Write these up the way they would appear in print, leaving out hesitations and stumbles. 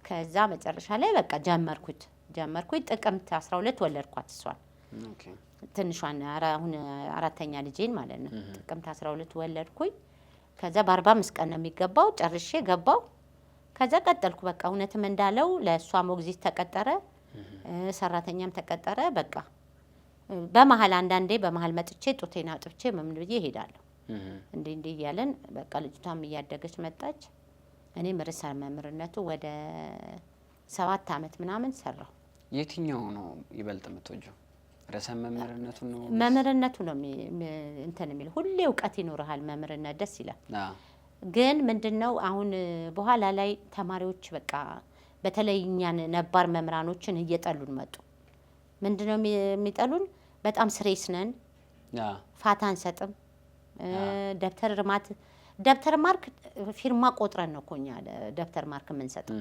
ከዛ መጨረሻ ላይ በቃ ጀመርኩት ጥቅምት 12 ወለድኳት እሷን ኦኬ ትንሿን አሁን አራተኛ ልጄን ማለት ነው ጥቅምት 12 ወለድኩኝ ከዛ በ45 ቀን ነው የሚገባው ጨርሼ ገባው ከዛ ቀጠልኩ በቃ እውነትም እንዳለው ለሷ ሞግዚት ተቀጠረ ሰራተኛም ተቀጠረ በቃ በመሃል አንዳንዴ በመሃል መጥቼ ጡቴና አጥብቼ ምን ብዬ እሄዳለሁ እንዴ ያለን በቃ ልጅቷም እያደገች መጣች እኔም ርዕሰ መምህርነቱ ወደ 7 አመት ምናምን ሰራው የትኛው ነው ይበልጥ የምትወጂው ርዕሰ መምህርነቱ ነው መምህርነቱ ነው እንትን የሚል ሁሌ ዕውቀት ይኖርሃል መምህርነት ደስ ይላል ግን ምንድነው አሁን በኋላ ላይ ተማሪዎች በቃ በተለይ እኛን ነባር መምህራኖችን እየጠሉን መጡ ምንድነው የሚጠሉን በጣም ስሬስ ነን ፋታ አንሰጥም ደብተር ማርክ ፊርማ ቆጥረን ነው ኮኛ ደብተር ማርክ የምንሰጠው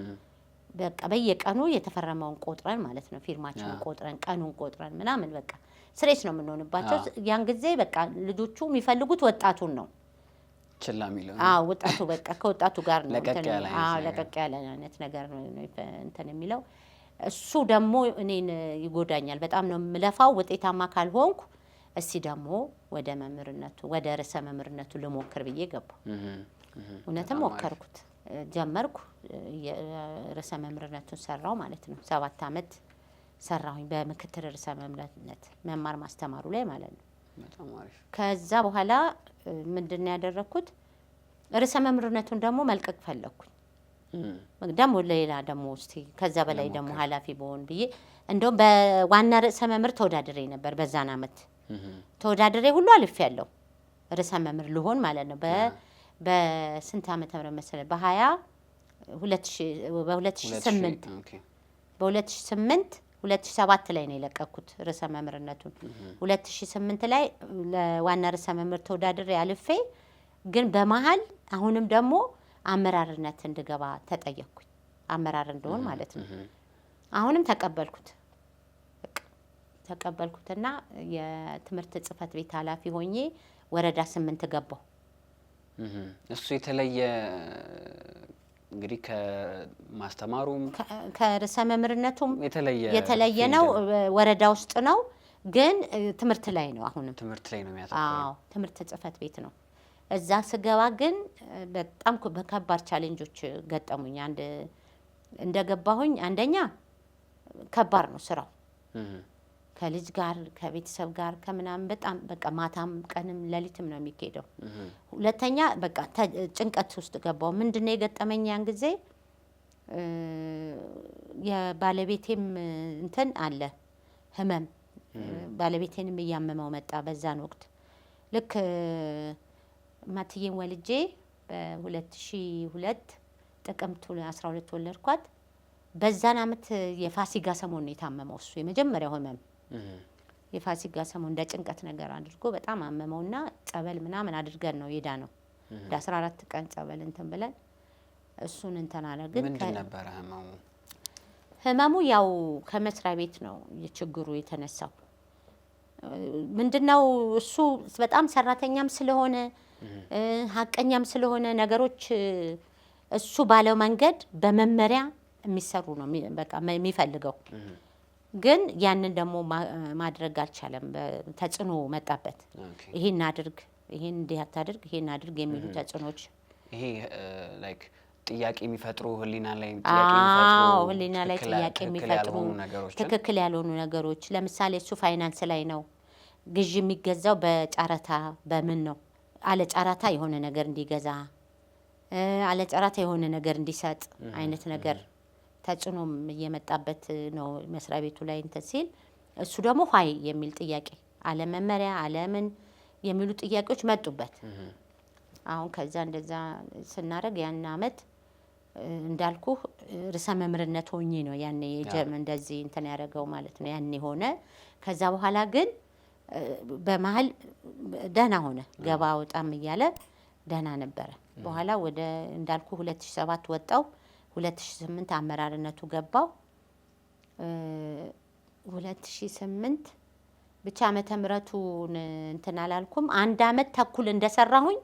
በቃ በየቀኑ የተፈረመውን ቆጥረን ማለት ነው ፊርማችንን ቆጥረን ቀኑን ቆጥረን ምናምን በቃ ስሬስ ነው የምንሆንባቸው ያን ጊዜ በቃ ልጆቹ የሚፈልጉት ወጣቱን ነው ችላሚለው ወጣቱ በቃ ከወጣቱ ጋር ነው ለቀቅ ያለ አይነት ነገር ነው እንትን የሚለው እሱ ደግሞ እኔን ይጎዳኛል በጣም ነው የምለፋው ውጤታማ ካልሆንኩ እስቲ ደግሞ ወደ መምህርነቱ ወደ ርዕሰ መምህርነቱ ልሞክር ብዬ ገባሁ እውነትም ሞከርኩት ጀመርኩ ርዕሰ መምህርነቱን ሰራው ማለት ነው 7 አመት ሰራሁኝ በምክትል ርዕሰ መምህርነት መማር ማስተማሩ ላይ ማለት ነው በጣም አሪፍ ከዛ በኋላ ምንድነው ያደረኩት ርዕሰ መምህርነቱን ደግሞ መልቀቅ ፈለኩኝ ደግሞ ሌላ ደግሞ እስቲ ከዛ በላይ ደግሞ ኃላፊ በሆን ብዬ እንደው በዋና ርዕሰ መምህር ተወዳድሬ ነበር በዛን አመት ተወዳድሬ ሁሉ አልፍ ያለው ርዕሰ መምህር ልሆን ማለት ነው በስንት አመት ምህረት መሰለህ በ2008 2007 ላይ ነው የለቀኩት ርዕሰ መምህርነቱን 2008 ላይ ለዋና ርዕሰ መምህር ተወዳድሬ አልፌ ግን በመሃል አሁንም ደግሞ አመራርነት እንድገባ ተጠየቅኩኝ አመራር እንደሆን ማለት ነው አሁንም ተቀበልኩትና የትምህርት ጽፈት ቤት ኃላፊ ሆኜ ወረዳ 8 ገባሁ እሱ የተለየ እንግዲህ ከማስተማሩም ከርዕሰ መምህርነቱም የተለየ ነው ወረዳ ውስጥ ነው ግን ትምህርት ላይ ነው አሁንም ትምህርት ላይ ነው የሚያተኩረው ትምህርት ጽፈት ቤት ነው እዛ ስገባ ግን በጣም በከባድ ቻሌንጆች ገጠሙኝ እንደገባሁኝ አንደኛ ከባድ ነው ስራው ከልጅ ጋር ከቤተሰብ ጋር ከምናምን በጣም በቃ ማታም ቀንም ሌሊትም ነው የሚሄደው ሁለተኛ በቃ ጭንቀት ውስጥ ገባው ምንድነው የገጠመኝ ያን ጊዜ የባለቤቴም እንትን አለ ህመም ባለቤቴንም እያመመው መጣ በዛን ወቅት ልክ ማትዬን ወልጄ በ2002 ጥቅምት 12 ወለድኳት በዛን አመት የፋሲካ ሰሞን የታመመው እሱ የመጀመሪያው ህመም የፋሲካ ሰሞን እንደ ጭንቀት ነገር አድርጎ በጣም አመመውና ጸበል ምናምን አድርገን ነው የዳ ነው ለ14 ቀን ጸበል እንትን ብለን እሱን እንትን አለ ግን ምንድን ነበር ህመሙ ያው ከመስሪያ ቤት ነው የችግሩ የተነሳው ምንድነው እሱ በጣም ሰራተኛም ስለሆነ ሀቀኛም ስለሆነ ነገሮች እሱ ባለው መንገድ በመመሪያ የሚሰሩ ነው በቃ የሚፈልገው ግን ያንን ደግሞ ማድረግ አልቻለም ተጽኖ መጣበት ይሄን አድርግ ይሄን እንዲህ አታድርግ ይሄን አድርግ የሚሉ ተጽኖች ይሄ ላይክ ጥያቄ የሚፈጥሩ ህሊና ላይ ጥያቄ የሚፈጥሩ ትክክል ያልሆኑ ነገሮች ለምሳሌ እሱ ፋይናንስ ላይ ነው ግዥ የሚገዛው በጨረታ በምን ነው አለ ጨረታ የሆነ ነገር እንዲገዛ አለ ጨረታ የሆነ ነገር እንዲሰጥ አይነት ነገር ተጽኖም እየመጣበት ነው መስሪያ ቤቱ ላይ እንትን ሲል እሱ ደግሞ ሆይ የሚል ጥያቄ አለ መመሪያ አለምን የሚሉ ጥያቄዎች መጡበት አሁን ከዛ እንደዛ ስናረግ ያን አመት እንዳልኩ ርዕሰ መምህርነት ሆኜ ነው ያኔ እንደዚህ እንትን ያደረገው ማለት ነው ያኔ ሆነ ከዛ በኋላ ግን በመሃል ደህና ሆነ ገባ ወጣም እያለ ደህና ነበረ በኋላ ወደ እንዳልኩ 2007 ወጣው 2008 አመራርነቱ ገባው 2008 ብቻ ዓመተ ምህረቱን እንትን አላልኩም 1 አመት ተኩል እንደሰራሁኝ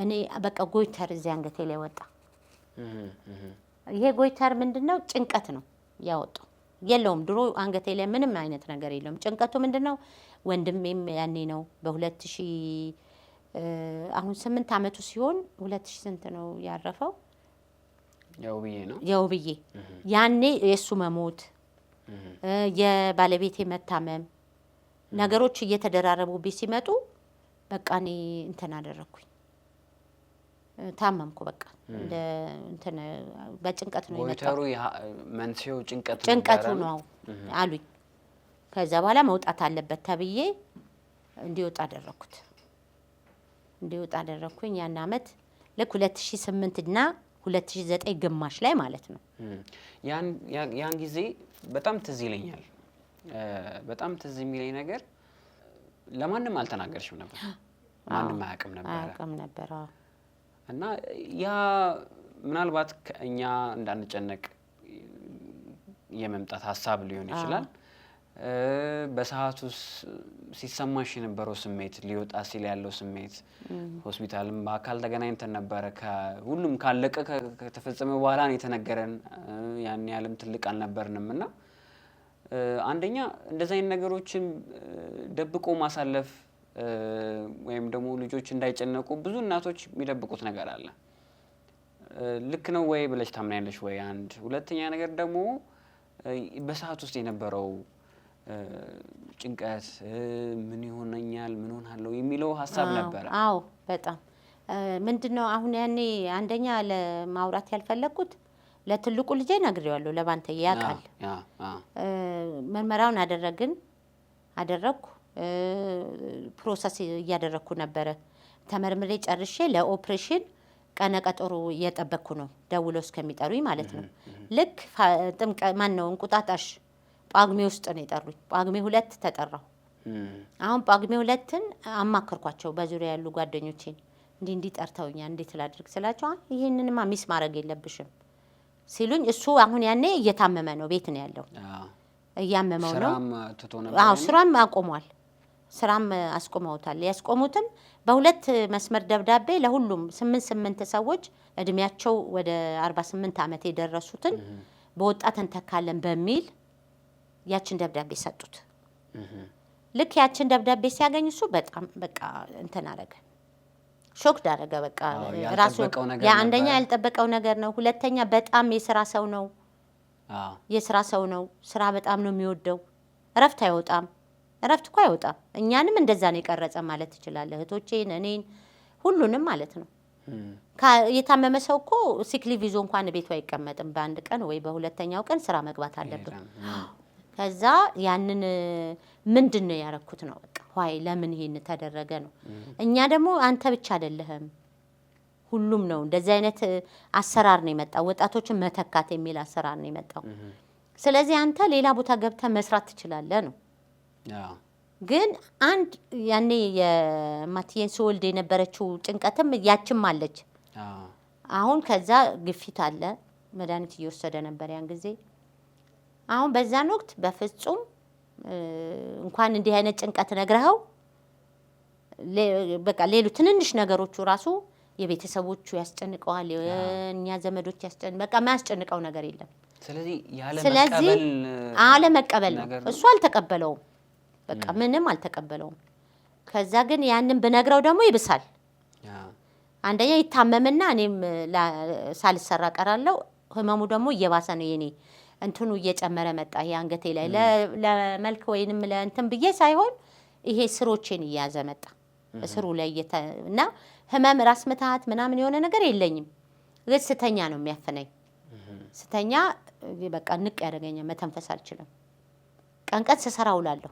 እኔ በቃ ጎይተር እዚያ አንገቴ ላይ ወጣ ይሄ ጎይተር ምንድነው? ጭንቀት ነው ያወጣው። የለውም ድሮ አንገቴ ላይ ምንም አይነት ነገር የለውም። ጭንቀቱ ምንድነው? ወንድሜም ያኔ ነው በ2000 አሁን 8 አመቱ ሲሆን 2000 ስንት ነው ያረፈው? የውብዬ ያኔ የእሱ መሞት የባለቤቴ መታመም ነገሮች እየተደራረቡብኝ ሲመጡ በቃ እኔ እንትን አደረኩኝ፣ ታመምኩ። በቃ እንደ እንትን በጭንቀት ነው የመጣው። ጎይተሩ መንስኤው ጭንቀቱ ነው አሉኝ። ከዛ በኋላ መውጣት አለበት ተብዬ እንዲወጣ አደረኩኝ። ያን አመት ልክ 2008 እና 2009 ግማሽ ላይ ማለት ነው። ያን ጊዜ በጣም ትዝ ይለኛል። በጣም ትዝ የሚለኝ ነገር ለማንም አልተናገርሽም ነበር፣ ማንም አያውቅም ነበር። እና ያ ምናልባት እኛ እንዳንጨነቅ የመምጣት ሀሳብ ሊሆን ይችላል። በሰዓቱ ሲሰማሽ የነበረው ስሜት፣ ሊወጣ ሲል ያለው ስሜት፣ ሆስፒታልም በአካል ተገናኝተን ነበረ። ሁሉም ካለቀ ከተፈጸመ በኋላ ነው የተነገረን። ያን ያህልም ትልቅ አልነበርንም እና አንደኛ እንደዚህ አይነት ነገሮችን ደብቆ ማሳለፍ ወይም ደግሞ ልጆች እንዳይጨነቁ ብዙ እናቶች የሚደብቁት ነገር አለ። ልክ ነው ወይ ብለሽ ታምናለሽ ወይ? አንድ ሁለተኛ ነገር ደግሞ በሰዓት ውስጥ የነበረው ጭንቀት ምን ይሆነኛል፣ ምን ሆናለሁ የሚለው ሀሳብ ነበረ። አዎ በጣም ምንድነው አሁን ያኔ አንደኛ ለማውራት ያልፈለኩት ለትልቁ ልጄ ነግሬዋለሁ፣ ለባንተ ያውቃል። ምርመራውን አደረኩ ፕሮሰስ እያደረኩ ነበረ። ተመርምሬ ጨርሼ ለኦፕሬሽን ቀነ ቀጠሮ እየጠበቅኩ ነው፣ ደውሎ እስከሚጠሩኝ ማለት ነው። ልክ እንቁጣጣሽ ጳጉሜ ውስጥ ነው የጠሩኝ። ጳጉሜ 2 ተጠራሁ። አሁን ጳጉሜ 2ን አማከርኳቸው በዙሪያ ያሉ ጓደኞቼን፣ እንዲህ ጠርተውኛል፣ እንዴት ላድርግ ስላቸው ይሄንንማ ሚስ ማድረግ የለብሽም ሲሉኝ፣ እሱ አሁን ያኔ እየታመመ ነው፣ ቤት ነው ያለው፣ እያመመው ነው። ስራም አቆሟል። ስራም አስቆመውታል። ያስቆሙትም በሁለት መስመር ደብዳቤ ለሁሉም 8 ሰዎች እድሜያቸው ወደ 48 አመት የደረሱትን በወጣት እንተካለን በሚል ያችን ደብዳቤ ሰጡት። ልክ ያችን ደብዳቤ ሲያገኝ እሱ በጣም በቃ እንትን አረገ፣ ሾክ ዳረገ። በቃ ራሱ አንደኛ ያልጠበቀው ነገር ነው። ሁለተኛ በጣም የስራ ሰው ነው። ስራ በጣም ነው የሚወደው። እረፍት እኮ አይወጣም። እኛንም እንደዛ ነው የቀረጸ ማለት ትችላለህ። እህቶቼን፣ እኔን፣ ሁሉንም ማለት ነው። የታመመ ሰው እኮ ሲክሊቭ ይዞ እንኳን ቤቱ አይቀመጥም። በአንድ ቀን ወይ በሁለተኛው ቀን ስራ መግባት አለብን። ከዛ ያንን ምንድን ነው ያረኩት ነው በቃ ዋይ ለምን ይሄን ተደረገ ነው። እኛ ደግሞ አንተ ብቻ አይደለህም፣ ሁሉም ነው እንደዚህ አይነት አሰራር ነው የመጣው። ወጣቶችን መተካት የሚል አሰራር ነው የመጣው። ስለዚህ አንተ ሌላ ቦታ ገብተህ መስራት ትችላለህ ነው። ግን አንድ ያኔ የማትየን ስወልድ የነበረችው ጭንቀትም ያችም አለች። አሁን ከዛ ግፊት አለ፣ መድኃኒት እየወሰደ ነበር ያን ጊዜ። አሁን በዛን ወቅት በፍጹም እንኳን እንዲህ አይነት ጭንቀት ነግረኸው በቃ ሌሎች ትንንሽ ነገሮቹ ራሱ የቤተሰቦቹ ያስጨንቀዋል፣ የኛ ዘመዶች በቃ የማያስጨንቀው ነገር የለም። ስለዚህ አለመቀበል ነው። እሱ አልተቀበለውም፣ በቃ ምንም አልተቀበለውም። ከዛ ግን ያንን ብነግረው ደግሞ ይብሳል። አንደኛ ይታመምና እኔም ሳልሰራ ቀራለሁ። ህመሙ ደግሞ እየባሰ ነው የኔ እንትኑ እየጨመረ መጣ። ይሄ አንገቴ ላይ ለመልክ ወይንም ለእንትን ብዬ ሳይሆን ይሄ ስሮቼን እያያዘ መጣ። ስሩ ላይ እና ህመም ራስ ምታት ምናምን የሆነ ነገር የለኝም፣ ግን ስተኛ ነው የሚያፈነኝ። ስተኛ በቃ ንቅ ያደርገኛል፣ መተንፈስ አልችልም። ቀን ስሰራ ውላለሁ።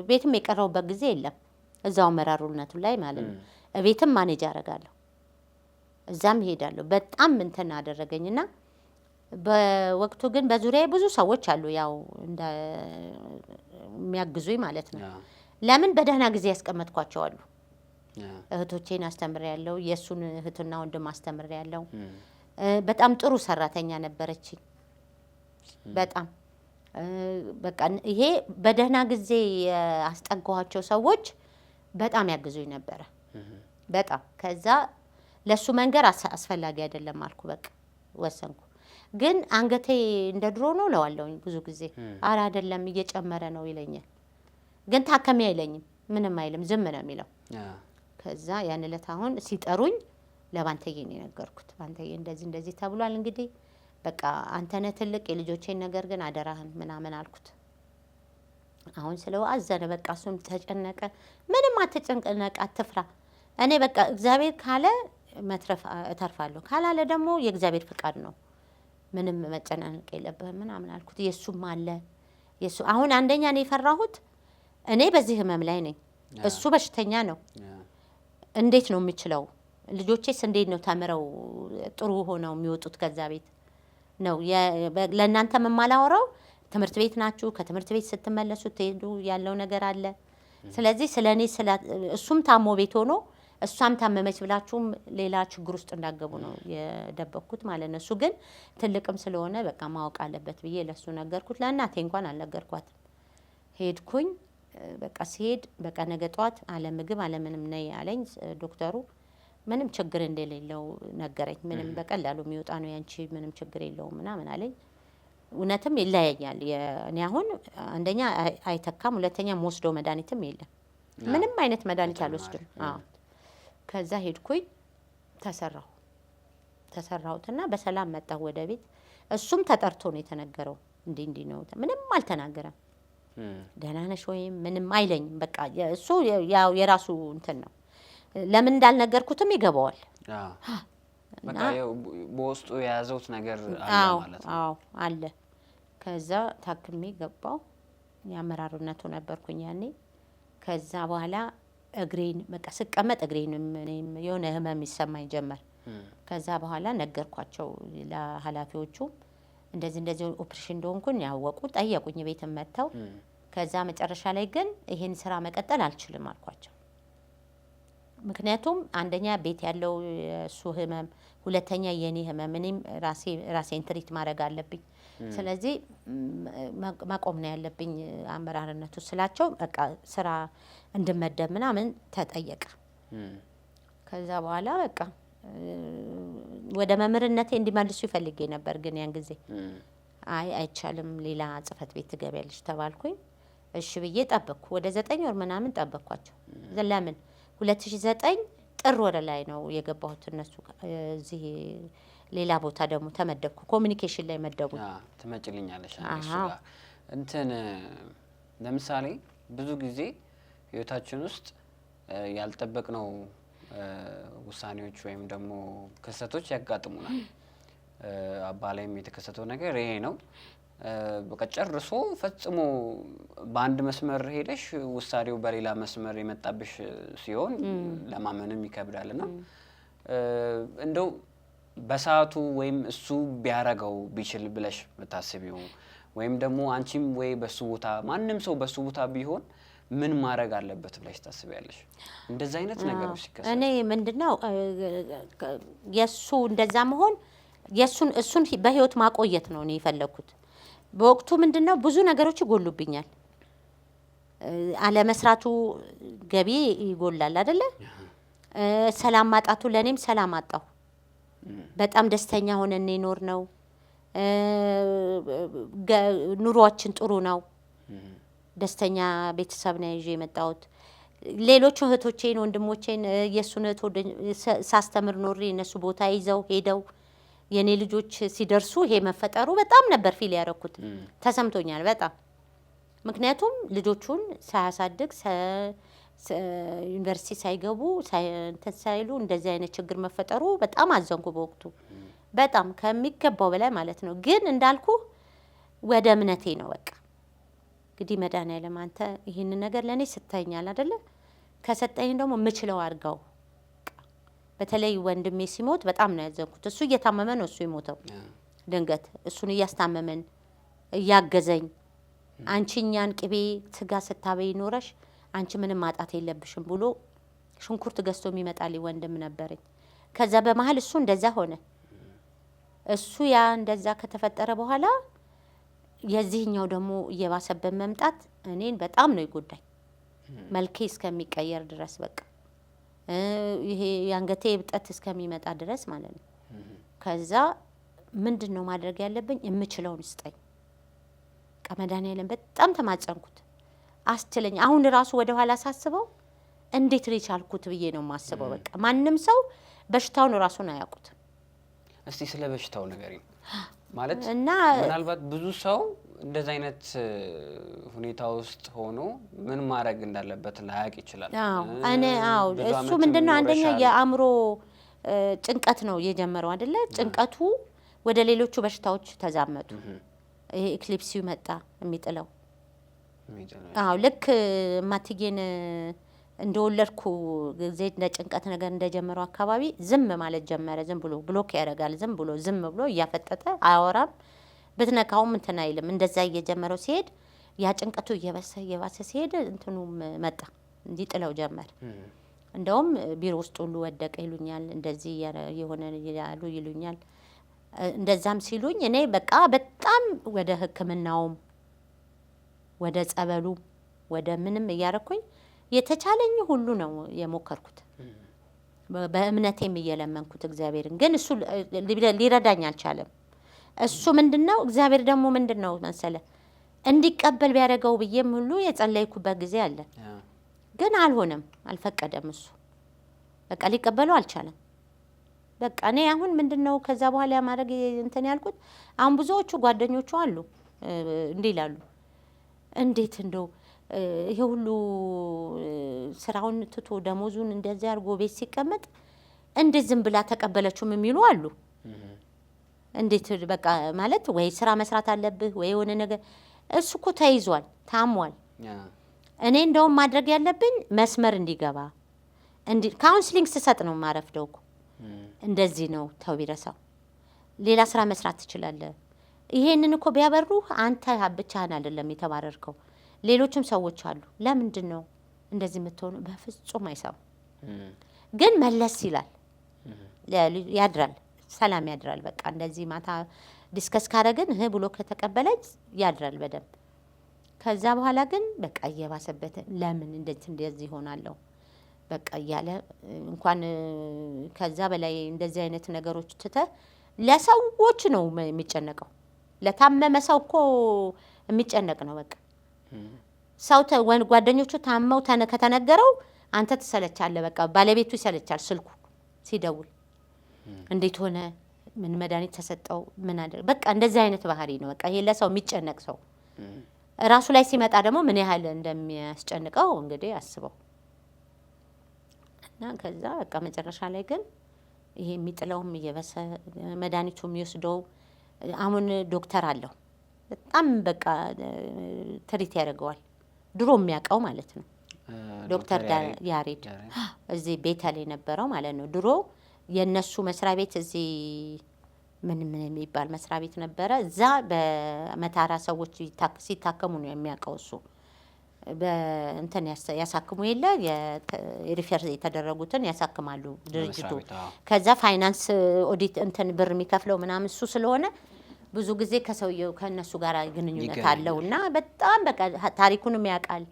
ቤትም የቀረውበት ጊዜ የለም፣ እዛው መራሩነቱ ላይ ማለት ነው። ቤትም ማኔጅ አደርጋለሁ፣ እዛም እሄዳለሁ። በጣም እንትን አደረገኝና በወቅቱ ግን በዙሪያዬ ብዙ ሰዎች አሉ፣ ያው የሚያግዙኝ ማለት ነው። ለምን በደህና ጊዜ ያስቀመጥኳቸው አሉ። እህቶቼን አስተምሬያለሁ፣ የእሱን እህትና ወንድም አስተምሬያለሁ። በጣም ጥሩ ሰራተኛ ነበረችኝ። በጣም በቃ ይሄ በደህና ጊዜ ያስጠጋኋቸው ሰዎች በጣም ያግዙኝ ነበረ። በጣም ከዛ ለሱ መንገር አስፈላጊ አይደለም አልኩ፣ በቃ ወሰንኩ። ግን አንገቴ እንደ ድሮ ነው እለዋለሁኝ ብዙ ጊዜ። ኧረ አይደለም እየጨመረ ነው ይለኛል። ግን ታከሚ አይለኝም፣ ምንም አይልም፣ ዝም ነው የሚለው። ከዛ ያን ዕለት አሁን ሲጠሩኝ ለባንተዬ ነው የነገርኩት። ባንተዬ እንደዚህ እንደዚህ ተብሏል፣ እንግዲህ በቃ አንተ ነህ ትልቅ፣ የልጆቼን ነገር ግን አደራህን ምናምን አልኩት። አሁን ስለው አዘነ፣ በቃ እሱም ተጨነቀ። ምንም አትጨነቅ፣ አትፍራ፣ እኔ በቃ እግዚአብሔር ካለ መትረፍ እተርፋለሁ፣ ካላለ ደግሞ የእግዚአብሔር ፍቃድ ነው፣ ምንም መጨናነቅ የለብህም ምናምን አልኩት። የእሱም አለ የእሱ አሁን አንደኛ ነው የፈራሁት፣ እኔ በዚህ ህመም ላይ ነኝ፣ እሱ በሽተኛ ነው። እንዴት ነው የምችለው? ልጆቼስ እንዴት ነው ተምረው ጥሩ ሆነው የሚወጡት ከዛ ቤት ነው? ለእናንተ የማላወራው ትምህርት ቤት ናችሁ፣ ከትምህርት ቤት ስትመለሱ ትሄዱ ያለው ነገር አለ። ስለዚህ ስለኔ እሱም ታሞ ቤት ሆኖ እሷም ታመመች ብላችሁም ሌላ ችግር ውስጥ እንዳገቡ ነው የደበቅኩት ማለት ነው። እሱ ግን ትልቅም ስለሆነ በቃ ማወቅ አለበት ብዬ ለሱ ነገርኩት። ለእናቴ እንኳን አልነገርኳትም። ሄድኩኝ። በቃ ሲሄድ በቃ ነገ ጠዋት አለ ምግብ አለ ምንም ነይ አለኝ ዶክተሩ። ምንም ችግር እንደሌለው ነገረኝ። ምንም በቀላሉ የሚወጣ ነው ያንቺ፣ ምንም ችግር የለውም ምናምን አለኝ። እውነትም ይለያያል። እኔ አሁን አንደኛ አይተካም፣ ሁለተኛ የምወስደው መድኃኒትም የለም። ምንም አይነት መድኃኒት አልወስድም። አዎ። ከዛ ሄድኩኝ፣ ተሰራሁትና በሰላም መጣሁ ወደ ቤት። እሱም ተጠርቶ ነው የተነገረው። እንዲህ ነው፣ ምንም አልተናገረም። ደህና ነሽ ወይም ምንም አይለኝም። በቃ እሱ ያው የራሱ እንትን ነው። ለምን እንዳልነገርኩትም ይገባዋል። በቃ በውስጡ የያዘውት ነገር አለ ማለት ነው። አዎ አለ። ከዛ ታክሜ ገባው። የአመራርነቱ ነበርኩኝ ያኔ። ከዛ በኋላ እግሬን በቃ ስቀመጥ እግሬንም እኔም የሆነ ህመም ይሰማኝ ጀመር። ከዛ በኋላ ነገርኳቸው ለኃላፊዎቹ። እንደዚህ ኦፕሬሽን እንደሆንኩኝ ያወቁ፣ ጠየቁኝ ቤትም መጥተው። ከዛ መጨረሻ ላይ ግን ይሄን ስራ መቀጠል አልችልም አልኳቸው። ምክንያቱም አንደኛ ቤት ያለው እሱ ህመም፣ ሁለተኛ የኔ ህመም፣ እኔም ራሴን ትሪት ማድረግ አለብኝ። ስለዚህ ማቆም ነው ያለብኝ አመራርነቱ ስላቸው፣ በቃ ስራ እንድመደብ ምናምን ተጠየቀ። ከዛ በኋላ በቃ ወደ መምህርነቴ እንዲመልሱ ይፈልጌ ነበር። ግን ያን ጊዜ አይቻልም፣ ሌላ ጽህፈት ቤት ትገቢያለሽ ተባልኩኝ። እሺ ብዬ ጠበቅኩ። ወደ 9 ወር ምናምን ጠበቅኳቸው። ለምን 2009 ጥር ወር ላይ ነው የገባሁት። እነሱ እዚህ ሌላ ቦታ ደግሞ ተመደብኩ። ኮሚኒኬሽን ላይ መደቡ። ትመጭልኛለሽ እሱ ጋር እንትን ለምሳሌ ብዙ ጊዜ ህይወታችን ውስጥ ያልጠበቅነው ውሳኔዎች ወይም ደግሞ ክስተቶች ያጋጥሙናል። አባ ላይም የተከሰተው ነገር ይሄ ነው። በቃ ጨርሶ ፈጽሞ በአንድ መስመር ሄደሽ ውሳኔው በሌላ መስመር የመጣብሽ ሲሆን ለማመንም ይከብዳልና እንደው በሰዓቱ ወይም እሱ ቢያረገው ቢችል ብለሽ መታሰቢው ወይም ደግሞ አንቺም ወይ በሱ ቦታ ማንም ሰው በሱ ቦታ ቢሆን ምን ማድረግ አለበት ብለሽ ታስቢያለሽ? እንደዛ አይነት ነገሮች ሲከሰቱ እኔ ምንድነው የሱ እንደዛ መሆን እሱን በህይወት ማቆየት ነው እኔ የፈለኩት። በወቅቱ ምንድነው ብዙ ነገሮች ይጎሉብኛል። አለመስራቱ ገቢ ይጎላል አይደለ? ሰላም ማጣቱ ለኔም ሰላም አጣሁ። በጣም ደስተኛ ሆነን የኖር ነው። ኑሯችን ጥሩ ነው። ደስተኛ ቤተሰብ ነው ይዤ የመጣሁት። ሌሎች እህቶቼን ወንድሞቼን የሱን ሳስተምር ኖሬ እነሱ ቦታ ይዘው ሄደው የኔ ልጆች ሲደርሱ ይሄ መፈጠሩ በጣም ነበር ፊል ያደረኩት። ተሰምቶኛል በጣም። ምክንያቱም ልጆቹን ሳያሳድግ ዩኒቨርሲቲ ሳይገቡ ሳይሉ እንደዚህ አይነት ችግር መፈጠሩ በጣም አዘንኩ በወቅቱ፣ በጣም ከሚገባው በላይ ማለት ነው። ግን እንዳልኩ ወደ እምነቴ ነው በቃ እንግዲህ መድኃኒዓለም አንተ ይህንን ነገር ለእኔ ስተኛል አይደለ? ከሰጠኝ ደግሞ የምችለው አድርገው። በተለይ ወንድሜ ሲሞት በጣም ነው ያዘንኩት። እሱ እየታመመ ነው እሱ የሞተው ድንገት። እሱን እያስታመመን እያገዘኝ አንቺ እኛን ቅቤ ስጋ ስታበይ ኖረሽ አንቺ ምንም ማጣት የለብሽም ብሎ ሽንኩርት ገዝቶ የሚመጣልኝ ወንድም ነበረኝ። ከዛ በመሀል እሱ እንደዛ ሆነ። እሱ ያ እንደዛ ከተፈጠረ በኋላ የዚህኛው ደግሞ እየባሰበት መምጣት እኔን በጣም ነው ይጎዳኝ። መልኬ እስከሚቀየር ድረስ በቃ ይሄ ያንገቴ እብጠት እስከሚመጣ ድረስ ማለት ነው። ከዛ ምንድነው ማድረግ ያለብኝ? የምችለውን ስጠኝ። መድኃኒዓለም በጣም ተማጸንኩት አስችለኝ። አሁን ራሱ ወደ ኋላ ሳስበው እንዴት ነው የቻልኩት ብዬ ነው የማስበው። በቃ ማንም ሰው በሽታውን ራሱን አያውቁትም። እስቲ ስለ በሽታው ንገሪኝ። ማለት እና ምናልባት ብዙ ሰው እንደዚህ አይነት ሁኔታ ውስጥ ሆኖ ምን ማድረግ እንዳለበት ላያውቅ ይችላል። እሱ ምንድነው አንደኛ የአእምሮ ጭንቀት ነው የጀመረው አይደለ? ጭንቀቱ ወደ ሌሎቹ በሽታዎች ተዛመዱ። ይሄ ኤክሊፕሲው መጣ የሚጥለው። ልክ ማትጌን እንደወለድኩ ጊዜ እንደ ጭንቀት ነገር እንደጀመረው አካባቢ ዝም ማለት ጀመረ። ዝም ብሎ ብሎክ ያደርጋል። ዝም ብሎ እያፈጠጠ አያወራም። ብትነካውም እንትን አይልም። እንደዛ እየጀመረው ሲሄድ ያ ጭንቀቱ እየባሰ ሲሄድ እንትኑም መጣ እንዲጥለው ጀመር። እንደውም ቢሮ ውስጥ ሁሉ ወደቀ ይሉኛል። እንደዚህ የሆነ ያሉ ይሉኛል። እንደዛም ሲሉኝ እኔ በቃ በጣም ወደ ሕክምናውም ወደ ጸበሉ ወደ ምንም እያረኩኝ የተቻለኝ ሁሉ ነው የሞከርኩት። በእምነቴም እየለመንኩት እግዚአብሔርን። ግን እሱ ሊረዳኝ አልቻለም። እሱ ምንድነው እግዚአብሔር ደግሞ ምንድነው መሰለ እንዲቀበል ቢያደርገው ብዬም ሁሉ የጸለይኩበት ጊዜ አለ። ግን አልሆነም፣ አልፈቀደም። እሱ በቃ ሊቀበለው አልቻለም። በቃ እኔ አሁን ምንድነው ከዛ በኋላ ማድረግ እንትን ያልኩት አሁን ብዙዎቹ ጓደኞቹ አሉ እንዲህ ይላሉ፣ እንዴት እንደው ይሄ ሁሉ ስራውን ትቶ ደሞዙን እንደዚህ አድርጎ ቤት ሲቀመጥ እንዴት ዝም ብላ ተቀበለችውም የሚሉ አሉ። እንዴት በቃ ማለት ወይ ስራ መስራት አለብህ ወይ የሆነ ነገር። እሱ እኮ ተይዟል፣ ታሟል። እኔ እንደውም ማድረግ ያለብኝ መስመር እንዲገባ ካውንስሊንግ ስሰጥ ነው ማረፍደው እኮ። እንደዚህ ነው ተው ቢረሳው፣ ሌላ ስራ መስራት ትችላለህ። ይሄንን እኮ ቢያበሩህ አንተ ብቻህን አይደለም የተባረርከው፣ ሌሎችም ሰዎች አሉ። ለምንድን ነው እንደዚህ የምትሆኑ? በፍጹም አይሰማም። ግን መለስ ይላል፣ ያድራል፣ ሰላም ያድራል። በቃ እንደዚህ ማታ ዲስከስ ካረግን ብሎ ከተቀበለች ያድራል በደንብ። ከዛ በኋላ ግን በቃ እየባሰበት ለምን እንደዚህ ሆናለሁ በቃ እያለ እንኳን ከዛ በላይ እንደዚህ አይነት ነገሮች ትተህ ለሰዎች ነው የሚጨነቀው። ለታመመ ሰው እኮ የሚጨነቅ ነው። በቃ ሰው ጓደኞቹ ታመው ከተነገረው አንተ ትሰለቻለህ። በቃ ባለቤቱ ይሰለቻል ስልኩ ሲደውል፣ እንዴት ሆነ፣ ምን መድኃኒት ተሰጠው፣ ምን አደረገ። በቃ እንደዚህ አይነት ባህሪ ነው። በቃ ይሄ ለሰው የሚጨነቅ ሰው ራሱ ላይ ሲመጣ ደግሞ ምን ያህል እንደሚያስጨንቀው እንግዲህ አስበው። እና ከዛ በቃ መጨረሻ ላይ ግን ይሄ የሚጥለውም እየበሰ መድኃኒቱ የሚወስደው አሁን ዶክተር አለው በጣም በቃ ትሪት ያደርገዋል። ድሮ የሚያውቀው ማለት ነው ዶክተር ያሬድ እዚህ ቤተል የነበረው ማለት ነው። ድሮ የነሱ መስሪያ ቤት እዚህ ምን የሚባል መስሪያ ቤት ነበረ። እዛ በመታራ ሰዎች ሲታከሙ ነው የሚያውቀው እሱ። በእንትን ያሳክሙ የለ የሪፈር የተደረጉትን ያሳክማሉ ድርጅቱ። ከዛ ፋይናንስ ኦዲት እንትን ብር የሚከፍለው ምናምን እሱ ስለሆነ ብዙ ጊዜ ከሰውየው ከነሱ ጋር ግንኙነት አለው እና በጣም በቃ ታሪኩንም ያውቃል።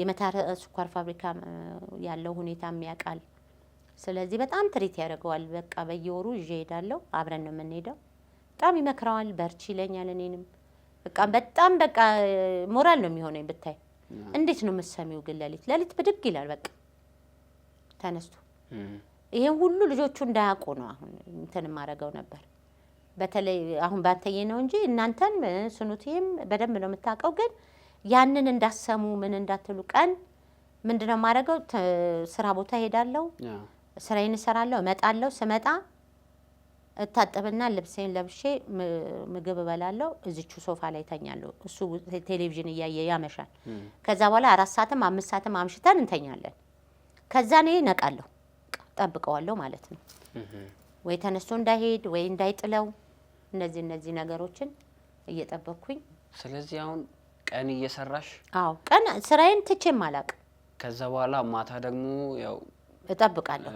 የመታራ ስኳር ፋብሪካ ያለው ሁኔታም ያውቃል። ስለዚህ በጣም ትሪት ያደርገዋል። በቃ በየወሩ ይዤ እሄዳለሁ፣ አብረን ነው የምንሄደው። በጣም ይመክረዋል፣ በርቺ ይለኛል። እኔንም በቃ በጣም በቃ ሞራል ነው የሚሆነኝ ብታይ። እንዴት ነው የምትሰሚው ግን ሌሊት ብድግ ይላል በቃ ተነስቶ። ይሄን ሁሉ ልጆቹ እንዳያውቁ ነው አሁን እንትን የማደርገው ነበር። በተለይ አሁን ባንተዬ ነው እንጂ እናንተን ስኑቴም በደንብ ነው የምታውቀው። ግን ያንን እንዳሰሙ ምን እንዳትሉ ቀን ምንድነው የማደርገው? ስራ ቦታ ሄዳለሁ፣ ስራዬን እሰራለሁ፣ እመጣለሁ። ስመጣ እታጠብና ልብሴን ለብሼ ምግብ እበላለሁ። እዚቹ ሶፋ ላይ ተኛለሁ። እሱ ቴሌቪዥን እያየ ያመሻል። ከዛ በኋላ 4 ሰዓትም 5 ሰዓትም አምሽተን እንተኛለን። ከዛ እኔ እነቃለሁ፣ ጠብቀዋለሁ ማለት ነው። ወይ ተነስቶ እንዳይሄድ ወይ እንዳይጥለው፣ እነዚህ ነገሮችን እየጠበቅኩኝ። ስለዚህ አሁን ቀን እየሰራሽ? አዎ ቀን ስራዬን ትቼም አላውቅም። ከዛ በኋላ ማታ ደግሞ ያው እጠብቃለሁ።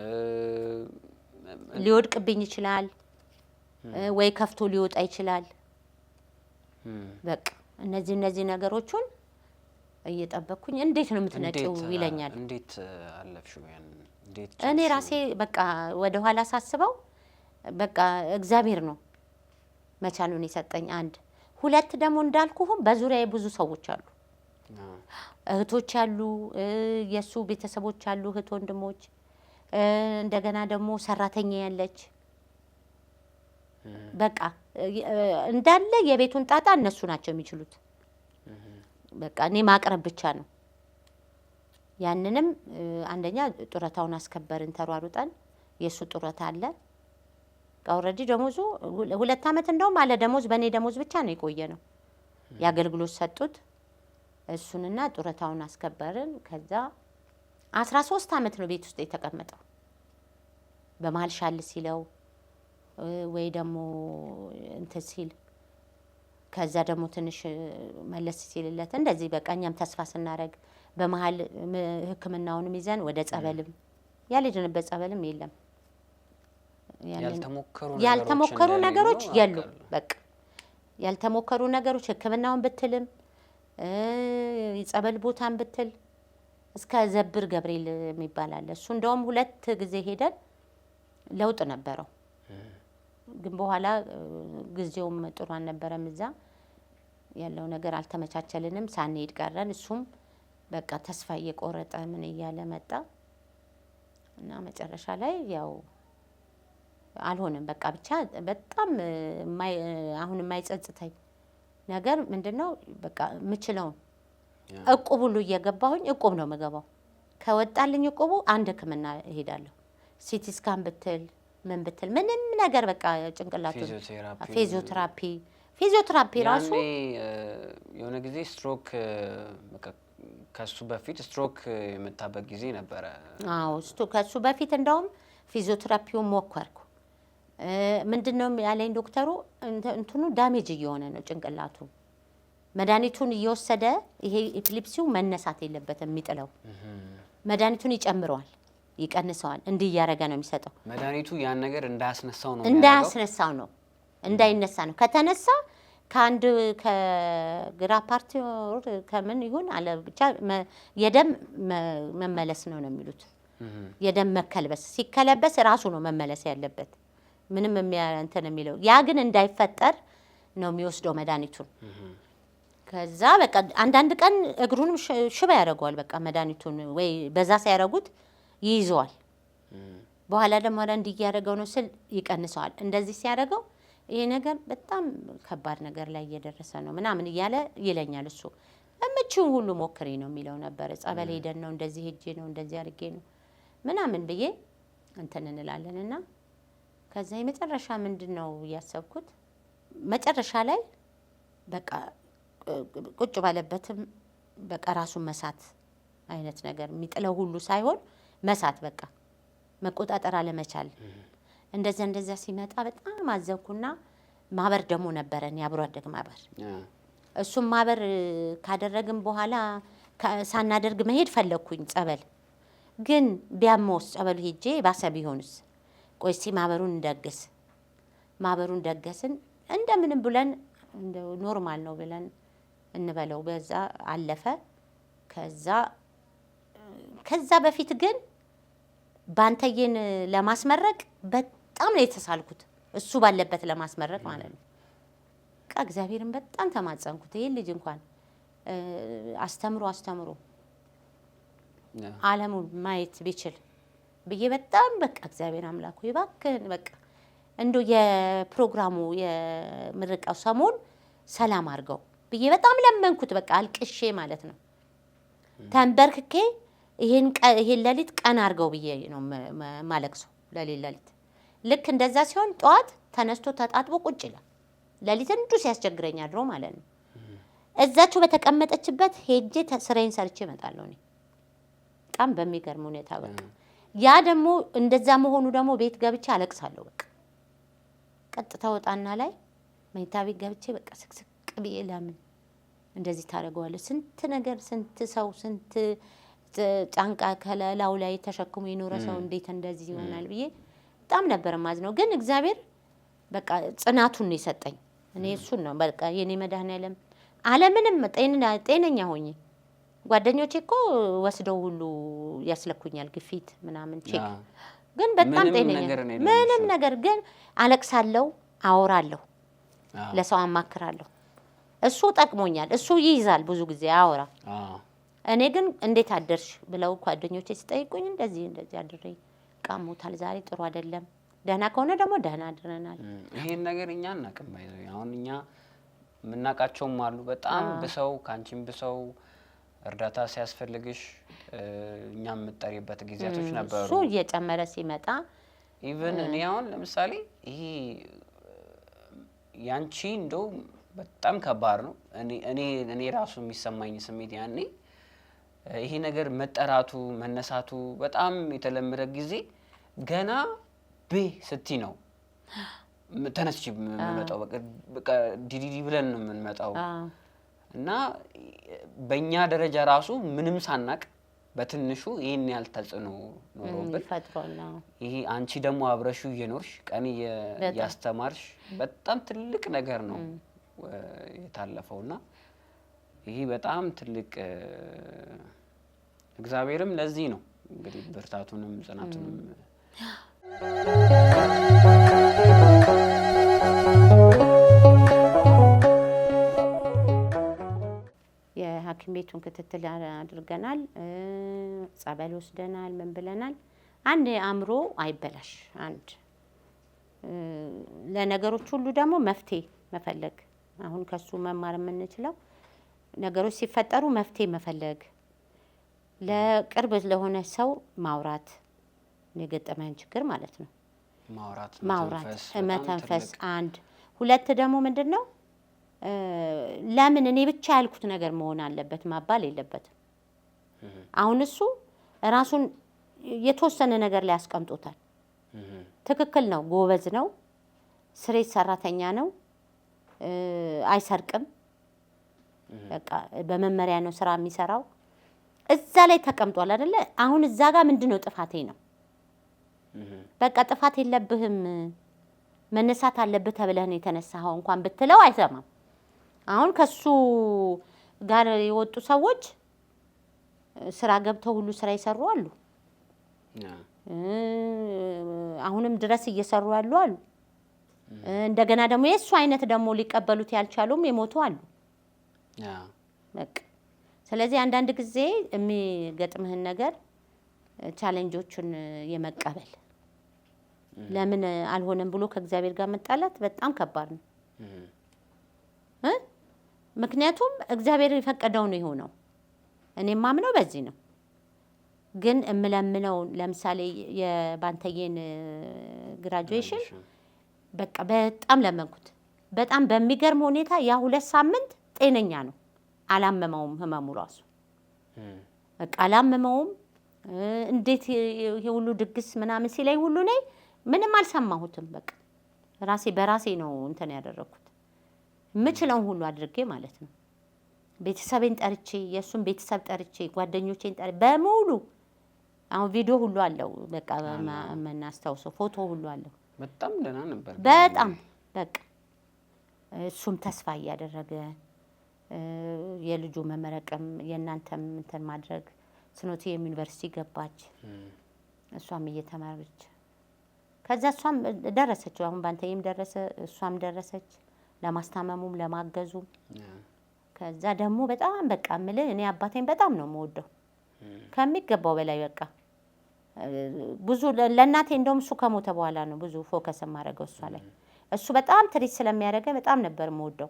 ሊወድቅብኝ ይችላል ወይ ከፍቶ ሊወጣ ይችላል። በቃ እነዚህ ነገሮችን እየጠበቅኩኝ እንዴት ነው የምትነጪው ይለኛል። እንዴት አለፍሽው ያን? እንዴት እኔ ራሴ በቃ ወደ ኋላ ሳስበው በቃ እግዚአብሔር ነው መቻሉን የሰጠኝ። አንድ ሁለት ደግሞ እንዳልኩህም በዙሪያዬ ብዙ ሰዎች አሉ፣ እህቶች አሉ፣ የሱ ቤተሰቦች አሉ፣ እህት ወንድሞች፣ እንደገና ደግሞ ሰራተኛ ያለች። በቃ እንዳለ የቤቱን ጣጣ እነሱ ናቸው የሚችሉት። በቃ እኔ ማቅረብ ብቻ ነው። ያንንም አንደኛ ጡረታውን አስከበርን ተሯሩጠን። የሱ ጡረታ አለ ኦልሬዲ ደሞዙ 2 አመት እንደውም አለ ደሞዝ በእኔ ደሞዝ ብቻ ነው የቆየ ነው የአገልግሎት ሰጡት። እሱንና ጡረታውን አስከበርን። ከዛ 13 አመት ነው ቤት ውስጥ የተቀመጠው። በመሀል ሻል ሲለው ወይ ደግሞ እንትን ሲል ከዛ ደግሞ ትንሽ መለስ ሲልለት እንደዚህ በቃ እኛም ተስፋ ስናረግ በመሀል ሕክምናውንም ይዘን ወደ ጸበልም ያልሄድንበት ጸበልም የለም። ያልተሞከሩ ነገሮች የሉ። በቃ ያልተሞከሩ ነገሮች ሕክምናውን ብትልም የጸበል ቦታን ብትል እስከ ዘብር ገብርኤል የሚባል አለ። እሱ እንደውም 2 ጊዜ ሄደን ለውጥ ነበረው። ግን በኋላ ጊዜውም ጥሩ አልነበረም። እዛ ያለው ነገር አልተመቻቸልንም፣ ሳንሄድ ቀረን። እሱም በቃ ተስፋ እየቆረጠ ምን እያለ መጣ እና መጨረሻ ላይ ያው አልሆነም። በቃ ብቻ በጣም አሁን የማይጸጽተኝ ነገር ምንድነው በቃ የምችለውን እቁብ ሁሉ እየገባሁኝ እቁብ ነው የምገባው። ከወጣልኝ እቁቡ አንድ ሕክምና እሄዳለሁ። ሲቲ ስካን ብትል ምን ብትል ምንም ነገር በቃ ጭንቅላቱ ፊዚዮቴራፒ ራሱ የሆነ ጊዜ ስትሮክ በቃ ከሱ በፊት ስትሮክ የመጣበት ጊዜ ነበረ። አዎ ከሱ በፊት እንደውም ፊዚዮቴራፒውን ሞከርኩ። ምንድነው ያለኝ ዶክተሩ እንትኑ ዳሜጅ እየሆነ ነው ጭንቅላቱ። መድኃኒቱን እየወሰደ ይሄ ኤፒሌፕሲው መነሳት የለበትም የሚጥለው መድኃኒቱን ይጨምረዋል ይቀንሰዋል። እንዲህ እያደረገ ነው የሚሰጠው። መድኃኒቱ ያን ነገር እንዳያስነሳው ነው እንዳይነሳ ነው። ከተነሳ ከአንድ ከግራ ፓርቲ ከምን ይሁን አለ ብቻ የደም መመለስ ነው የሚሉት። የደም መከልበስ ሲከለበስ ራሱ ነው መመለስ ያለበት። ምንም እንትን የሚለው ያ ግን እንዳይፈጠር ነው የሚወስደው መድኃኒቱን። ከዛ በቃ አንዳንድ ቀን እግሩንም ሽባ ያደርገዋል። በቃ መድኃኒቱን ወይ በዛ ሲያደርጉት ይይዘዋል። በኋላ ደግሞ እንዲህ እያደረገው ነው ስል ይቀንሰዋል። እንደዚህ ሲያደርገው ይሄ ነገር በጣም ከባድ ነገር ላይ እየደረሰ ነው ምናምን እያለ ይለኛል። እሱ እምችውን ሁሉ ሞክሬ ነው የሚለው ነበር። ጸበል ሄደን ነው እንደዚህ ሄጄ ነው እንደዚህ አድርጌ ነው ምናምን ብዬ እንትን እንላለንና ከዛ የመጨረሻ ምንድነው ያሰብኩት መጨረሻ ላይ በቃ ቁጭ ባለበትም በቃ ራሱን መሳት አይነት ነገር የሚጥለው ሁሉ ሳይሆን መሳት በቃ መቆጣጠር አለመቻል እንደዛ ሲመጣ በጣም አዘንኩና ማህበር ደግሞ ነበረን ያብሮ አደግ ማህበር። እሱም ማህበር ካደረግን በኋላ ሳናደርግ መሄድ ፈለኩኝ ጸበል። ግን ቢያመውስ ጸበሉ ሄጄ ባሰ ቢሆንስ ቆይ እስቲ ማህበሩን እንደግስ። ማህበሩን ደገስን እንደምንም ብለን ኖርማል ነው ብለን እንበለው በዛ አለፈ። ከዛ በፊት ግን ባንተዬን ለማስመረቅ በጣም ነው የተሳልኩት። እሱ ባለበት ለማስመረቅ ማለት ነው። በቃ እግዚአብሔርን በጣም ተማጸንኩት። ይሄ ልጅ እንኳን አስተምሮ ዓለሙን ማየት ቢችል ብዬ በጣም በቃ እግዚአብሔር አምላኩ ይባክህን በቃ እንደው የፕሮግራሙ የምርቃው ሰሞን ሰላም አድርገው ብዬ በጣም ለመንኩት። በቃ አልቅሼ ማለት ነው ተንበርክኬ ይሄን ሌሊት ቀን አድርገው ብዬ ነው ማለቅሰው። ሌሊት ልክ እንደዛ ሲሆን ጠዋት ተነስቶ ተጣጥቦ ቁጭ ይላል። ሌሊት እንዱ ሲያስቸግረኝ አድሮ ማለት ነው። እዛችሁ በተቀመጠችበት ሄጄ ስራዬን ሰርቼ እመጣለሁ እኔ በጣም በሚገርም ሁኔታ በቃ ያ ደግሞ እንደዛ መሆኑ ደግሞ ቤት ገብቼ አለቅሳለሁ። በቃ ቀጥታ ወጣና ላይ መኝታ ቤት ገብቼ በቃ ስቅስቅ ብዬ ለምን እንደዚህ ታደርገዋለህ? ስንት ነገር ስንት ሰው ስንት ጫንቃ ከላው ላይ ተሸክሞ የኖረ ሰው እንዴት እንደዚህ ይሆናል ብዬ በጣም ነበር ማዝነው። ግን እግዚአብሔር በቃ ጽናቱን ነው የሰጠኝ። እኔ እሱን ነው በቃ የኔ መድኃኒዓለም ዓለምንም ጤነኛ ሆኜ ጓደኞቼ እኮ ወስደው ሁሉ ያስለኩኛል ግፊት ምናምን ቼክ። ግን በጣም ጤነኛ ምንም ነገር ግን አለቅሳለሁ፣ አወራለሁ፣ ለሰው አማክራለሁ። እሱ ጠቅሞኛል። እሱ ይይዛል ብዙ ጊዜ አወራ። እኔ ግን እንዴት አደርሽ ብለው ጓደኞቼ ሲጠይቁኝ እንደዚህ አድሬ ቃሞታል፣ ዛሬ ጥሩ አይደለም። ደህና ከሆነ ደግሞ ደህና አድረናል። ይሄን ነገር እኛ እናቅም ባይዘው አሁን እኛ ምናቃቸውም አሉ በጣም ብሰው ካንቺም ብሰው እርዳታ ሲያስፈልግሽ እኛም መጠሪበት ጊዜያቶች ነበሩ። እሱ እየጨመረ ሲመጣ ኢቭን እኔ አሁን ለምሳሌ ይሄ ያንቺ እንደው በጣም ከባድ ነው። እኔ ራሱ የሚሰማኝ ስሜት ያኔ ይሄ ነገር መጠራቱ መነሳቱ በጣም የተለመደ ጊዜ ገና ስቲ ነው ተነስቺ የምንመጣው በቃ ዲዲዲ ብለን ነው የምንመጣው እና በእኛ ደረጃ ራሱ ምንም ሳናቅ በትንሹ ይሄን ያህል ተጽዕኖ ኖሮብን ይሄ አንቺ ደግሞ አብረሹ እየኖርሽ ቀን ያስተማርሽ በጣም ትልቅ ነገር ነው የታለፈውና ይሄ በጣም ትልቅ እግዚአብሔርም ለዚህ ነው እንግዲህ ብርታቱንም ጽናቱንም የሐኪም ቤቱን ክትትል አድርገናል። ጸበል ወስደናል። ምን ብለናል? አንድ አእምሮ አይበላሽ፣ አንድ ለነገሮች ሁሉ ደግሞ መፍትሄ መፈለግ። አሁን ከሱ መማር የምንችለው ነገሮች ሲፈጠሩ መፍትሄ መፈለግ፣ ለቅርብ ለሆነ ሰው ማውራት፣ የገጠመን ችግር ማለት ነው። ማውራት መተንፈስ አንድ። ሁለት ደግሞ ምንድነው ለምን እኔ ብቻ ያልኩት ነገር መሆን አለበት ማባል የለበትም። አሁን እሱ ራሱን የተወሰነ ነገር ላይ አስቀምጦታል። ትክክል ነው፣ ጎበዝ ነው፣ ስሬት ሰራተኛ ነው፣ አይሰርቅም፣ በቃ በመመሪያ ነው ስራ የሚሰራው። እዛ ላይ ተቀምጧል አይደለ? አሁን እዛ ጋር ምንድነው ጥፋቴ ነው? በቃ ጥፋት የለብህም መነሳት አለብህ ተብለህ ነው የተነሳኸው እንኳን ብትለው አይሰማም። አሁን ከሱ ጋር የወጡ ሰዎች ስራ ገብተው ሁሉ ስራ ይሰሩ አሉ። አሁንም ድረስ እየሰሩ ያሉ አሉ። እንደገና ደግሞ የሱ አይነት ደግሞ ሊቀበሉት ያልቻሉም የሞቱ አሉ። በቃ ስለዚህ አንዳንድ ጊዜ የሚገጥምህን ነገር ቻሌንጆችን የመቀበል ለምን አልሆነም ብሎ ከእግዚአብሔር ጋር መጣላት በጣም ከባድ ነው። ምክንያቱም እግዚአብሔር የፈቀደው ነው የሆነው። እኔም ማምነው በዚህ ነው። ግን እምለምነው ለምሳሌ የባንተዬን ግራጁዌሽን በቃ በጣም ለመንኩት። በጣም በሚገርም ሁኔታ ያ 2 ሳምንት ጤነኛ ነው። አላመመውም ህመሙ ራሱ በቃ አላመመውም። እንዴት ይሄ ሁሉ ድግስ ምናምን ሲለኝ ሁሉ ነኝ ምንም አልሰማሁትም። በቃ በራሴ ነው እንትን ያደረኩት የምችለውን ሁሉ አድርጌ ማለት ነው። ቤተሰቤን ጠርቼ የሱን ቤተሰብ ጠርቼ ጓደኞቼን ጠርቼ በሙሉ አሁን ቪዲዮ ሁሉ አለው። በቃ የምናስታውሰው ፎቶ ሁሉ አለው። በጣም ደህና ነበር። በጣም በቃ እሱም ተስፋ እያደረገ የልጁ መመረቅም የእናንተም እንትን ማድረግ ስኖቲ ዩኒቨርሲቲ ገባች። እሷም እየተማረች ከዛ እሷም ደረሰች። አሁን ባንተዬም ደረሰ፣ እሷም ደረሰች። ለማስታመሙም ለማገዙም ከዛ ደግሞ በጣም በቃ እምልህ እኔ አባቴን በጣም ነው የምወደው ከሚገባው በላይ በቃ ብዙ ለእናቴ እንደውም እሱ ከሞተ በኋላ ነው ብዙ ፎከስ የማደርገው እሷ ላይ። እሱ በጣም ትሪት ስለሚያደርገኝ በጣም ነበር የምወደው።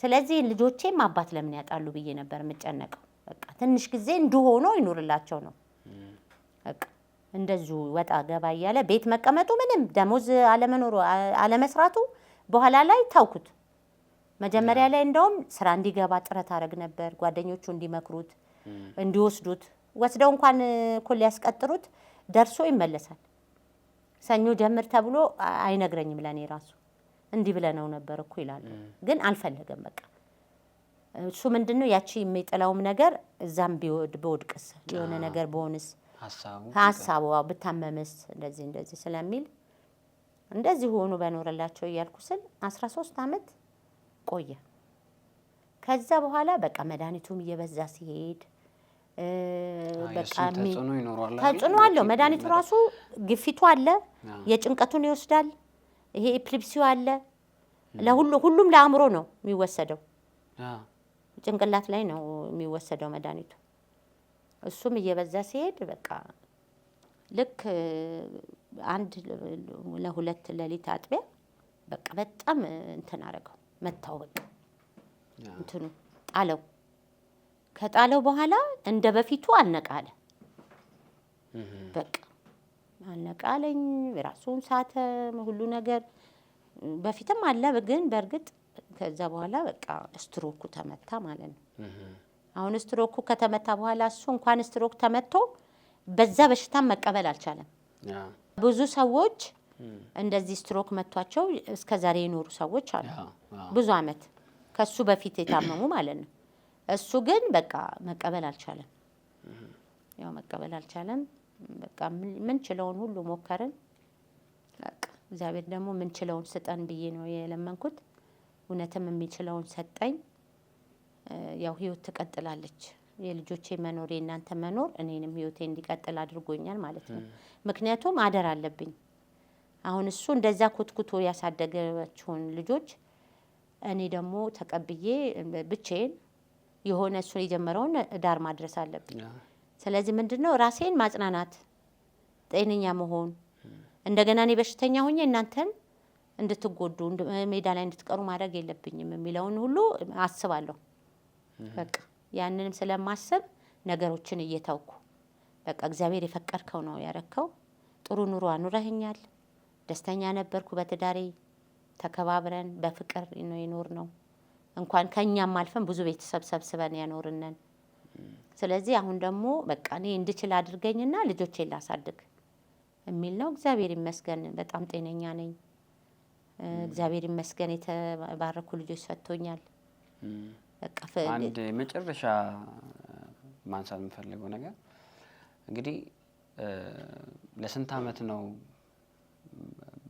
ስለዚህ ልጆቼም አባት ለምን ያጣሉ ብዬ ነበር የምጨነቀው። በቃ ትንሽ ጊዜ እንዲሆኑ ይኖርላቸው ነው በቃ እንደዚሁ ወጣ ገባ እያለ ቤት መቀመጡ ምንም ደሞዝ አለመኖሩ አለመስራቱ በኋላ ላይ ታውኩት። መጀመሪያ ላይ እንደውም ስራ እንዲገባ ጥረት አደረግ ነበር። ጓደኞቹ እንዲመክሩት እንዲወስዱት ወስደው እንኳን እኮ ሊያስቀጥሩት ደርሶ ይመለሳል። ሰኞ ጀምር ተብሎ አይነግረኝም ለኔ ራሱ እንዲህ ብለነው ነበር እኮ ይላሉ። ግን አልፈለገም በቃ እሱ ምንድነው ያቺ የሚጥለውም ነገር እዛም ቢወድቅስ የሆነ ነገር በሆንስ ሀሳቡ ብታመምስ እንደዚህ ስለሚል እንደዚህ ሆኖ በኖረላቸው እያልኩ ስል 13 አመት ቆየ። ከዛ በኋላ በቃ መድኃኒቱም እየበዛ ሲሄድ በቃ ተጽዕኖ ይኖራል አይደል? ተጽዕኖ አለው። መድኃኒቱ ራሱ ግፊቱ አለ፣ የጭንቀቱን ይወስዳል። ይሄ ኤፒሌፕሲው አለ። ሁሉም ለአእምሮ ነው የሚወሰደው። ጭንቅላት ላይ ነው የሚወሰደው መድኃኒቱ። እሱም እየበዛ ሲሄድ በቃ ልክ አንድ ለሁለት ሌሊት አጥቢያ በቃ በጣም እንትን አደረገው፣ መታው። በቃ እንትኑ ጣለው። ከጣለው በኋላ እንደ በፊቱ አልነቃለ። በቃ አልነቃለኝ። ራሱን ሳተ፣ ሁሉ ነገር በፊትም አለ፣ ግን በእርግጥ ከዛ በኋላ በቃ ስትሮኩ ተመታ ማለት ነው። አሁን ስትሮኩ ከተመታ በኋላ እሱ እንኳን ስትሮክ ተመቶ በዛ በሽታም መቀበል አልቻለም። ብዙ ሰዎች እንደዚህ ስትሮክ መቷቸው እስከ ዛሬ የኖሩ ሰዎች አሉ፣ ብዙ አመት ከሱ በፊት የታመሙ ማለት ነው። እሱ ግን በቃ መቀበል አልቻለም። ያው መቀበል አልቻለም። በቃ ምን ችለውን ሁሉ ሞከርን። በቃ እግዚአብሔር ደግሞ ምን ችለውን ስጠን ብዬ ነው የለመንኩት። እውነትም የሚችለውን ሰጠኝ። ያው ህይወት ትቀጥላለች። የልጆቼ መኖር የእናንተ መኖር እኔንም ህይወቴ እንዲቀጥል አድርጎኛል ማለት ነው። ምክንያቱም አደር አለብኝ። አሁን እሱ እንደዛ ኩትኩቶ ያሳደገችውን ልጆች እኔ ደግሞ ተቀብዬ ብቻዬን የሆነ እሱን የጀመረውን ዳር ማድረስ አለብኝ። ስለዚህ ምንድነው ራሴን ማጽናናት፣ ጤነኛ መሆን፣ እንደገና እኔ በሽተኛ ሆኜ እናንተን እንድትጎዱ ሜዳ ላይ እንድትቀሩ ማድረግ የለብኝም የሚለውን ሁሉ አስባለሁ። በቃ ያንንም ስለማስብ ነገሮችን እየተውኩ በቃ እግዚአብሔር የፈቀድከው ነው ያረከው። ጥሩ ኑሮ አኑረህኛል። ደስተኛ ነበርኩ በትዳሬ። ተከባብረን በፍቅር ነው የኖርነው። እንኳን ከኛም አልፈን ብዙ ቤተሰብ ሰብስበን ያኖርነን። ስለዚህ አሁን ደግሞ በቃ እኔ እንድችል አድርገኝና ልጆቼን ላሳድግ የሚል ነው። እግዚአብሔር ይመስገን በጣም ጤነኛ ነኝ። እግዚአብሔር ይመስገን የተባረኩ ልጆች ሰጥቶኛል። በቃ አንድ የመጨረሻ ማንሳት የምፈልገው ነገር እንግዲህ ለስንት አመት ነው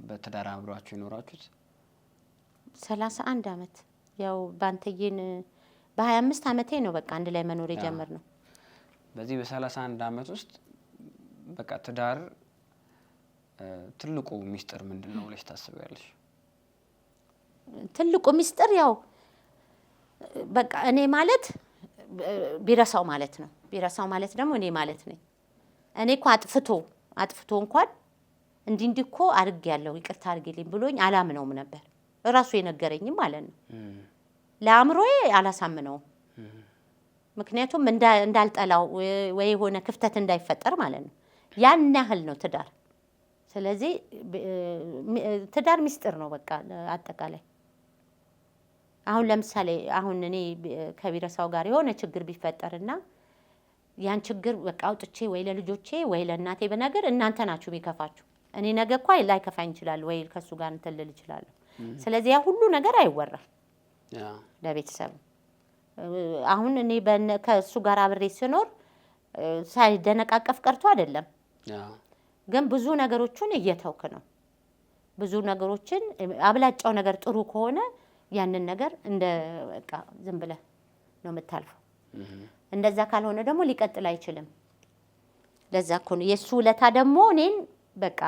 በትዳር አብራችሁ የኖራችሁት? 31 አመት። ያው ባንተዬን በ25 አመቴ ነው በቃ አንድ ላይ መኖር የጀመርነው። በዚህ በ31 አመት ውስጥ በቃ ትዳር ትልቁ ሚስጥር ምንድነው ብለሽ ታስቢያለሽ? ትልቁ ሚስጥር ያው በቃ እኔ ማለት ቢረሳው ማለት ነው። ቢረሳው ማለት ደግሞ እኔ ማለት ነኝ። እኔ እኮ አጥፍቶ እንኳን እንዲህ እኮ አድርጌያለሁ ይቅርታ አድርጊልኝ ብሎኝ አላምነውም ነበር። እራሱ የነገረኝም ማለት ነው። ለአእምሮዬ አላሳምነውም። ምክንያቱም እንዳልጠላው ወይ የሆነ ክፍተት እንዳይፈጠር ማለት ነው። ያን ያህል ነው ትዳር። ስለዚህ ትዳር ሚስጥር ነው በቃ አጠቃላይ። አሁን ለምሳሌ አሁን እኔ ከቢረሳው ጋር የሆነ ችግር ቢፈጠርና ያን ችግር በቃ አውጥቼ ወይ ለልጆቼ ወይ ለእናቴ በነገር እናንተ ናችሁ የሚከፋችሁ። እኔ ነገ እኮ ላይከፋኝ ይችላል ወይ ከሱ ጋር እንትን ልል እችላለሁ። ስለዚህ ያ ሁሉ ነገር አይወራም ለቤተሰብ። አሁን እኔ ከሱ ጋር አብሬ ስኖር ሳይደነቃቀፍ ቀርቶ አይደለም፣ ግን ብዙ ነገሮችን እየተውክ ነው። ብዙ ነገሮችን አብላጫው ነገር ጥሩ ከሆነ ያንን ነገር እንደ በቃ ዝም ብለህ ነው የምታልፈው። እንደዛ ካልሆነ ደግሞ ሊቀጥል አይችልም። ለዛ እኮ ነው የሱ ውለታ ደግሞ እኔን በቃ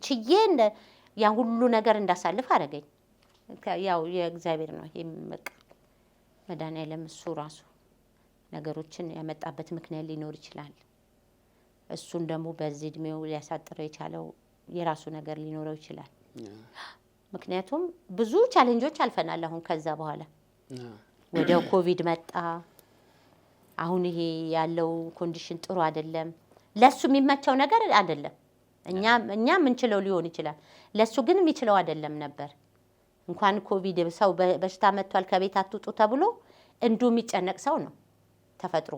ችዬ ያ ሁሉ ነገር እንዳሳልፍ አደረገኝ። ያው የእግዚአብሔር ነው ይሄም በቃ መድኃኒዓለም እሱ ራሱ ነገሮችን ያመጣበት ምክንያት ሊኖር ይችላል። እሱን ደግሞ በዚህ እድሜው ሊያሳጥረው የቻለው የራሱ ነገር ሊኖረው ይችላል። ምክንያቱም ብዙ ቻሌንጆች አልፈናል። አሁን ከዛ በኋላ ወደ ኮቪድ መጣ። አሁን ይሄ ያለው ኮንዲሽን ጥሩ አይደለም። ለሱ የሚመቸው ነገር አይደለም። እኛ ምንችለው ሊሆን ይችላል፣ ለሱ ግን የሚችለው አይደለም ነበር። እንኳን ኮቪድ ሰው በሽታ መጥቷል ከቤት አትውጡ ተብሎ እንዱ የሚጨነቅ ሰው ነው ተፈጥሮ።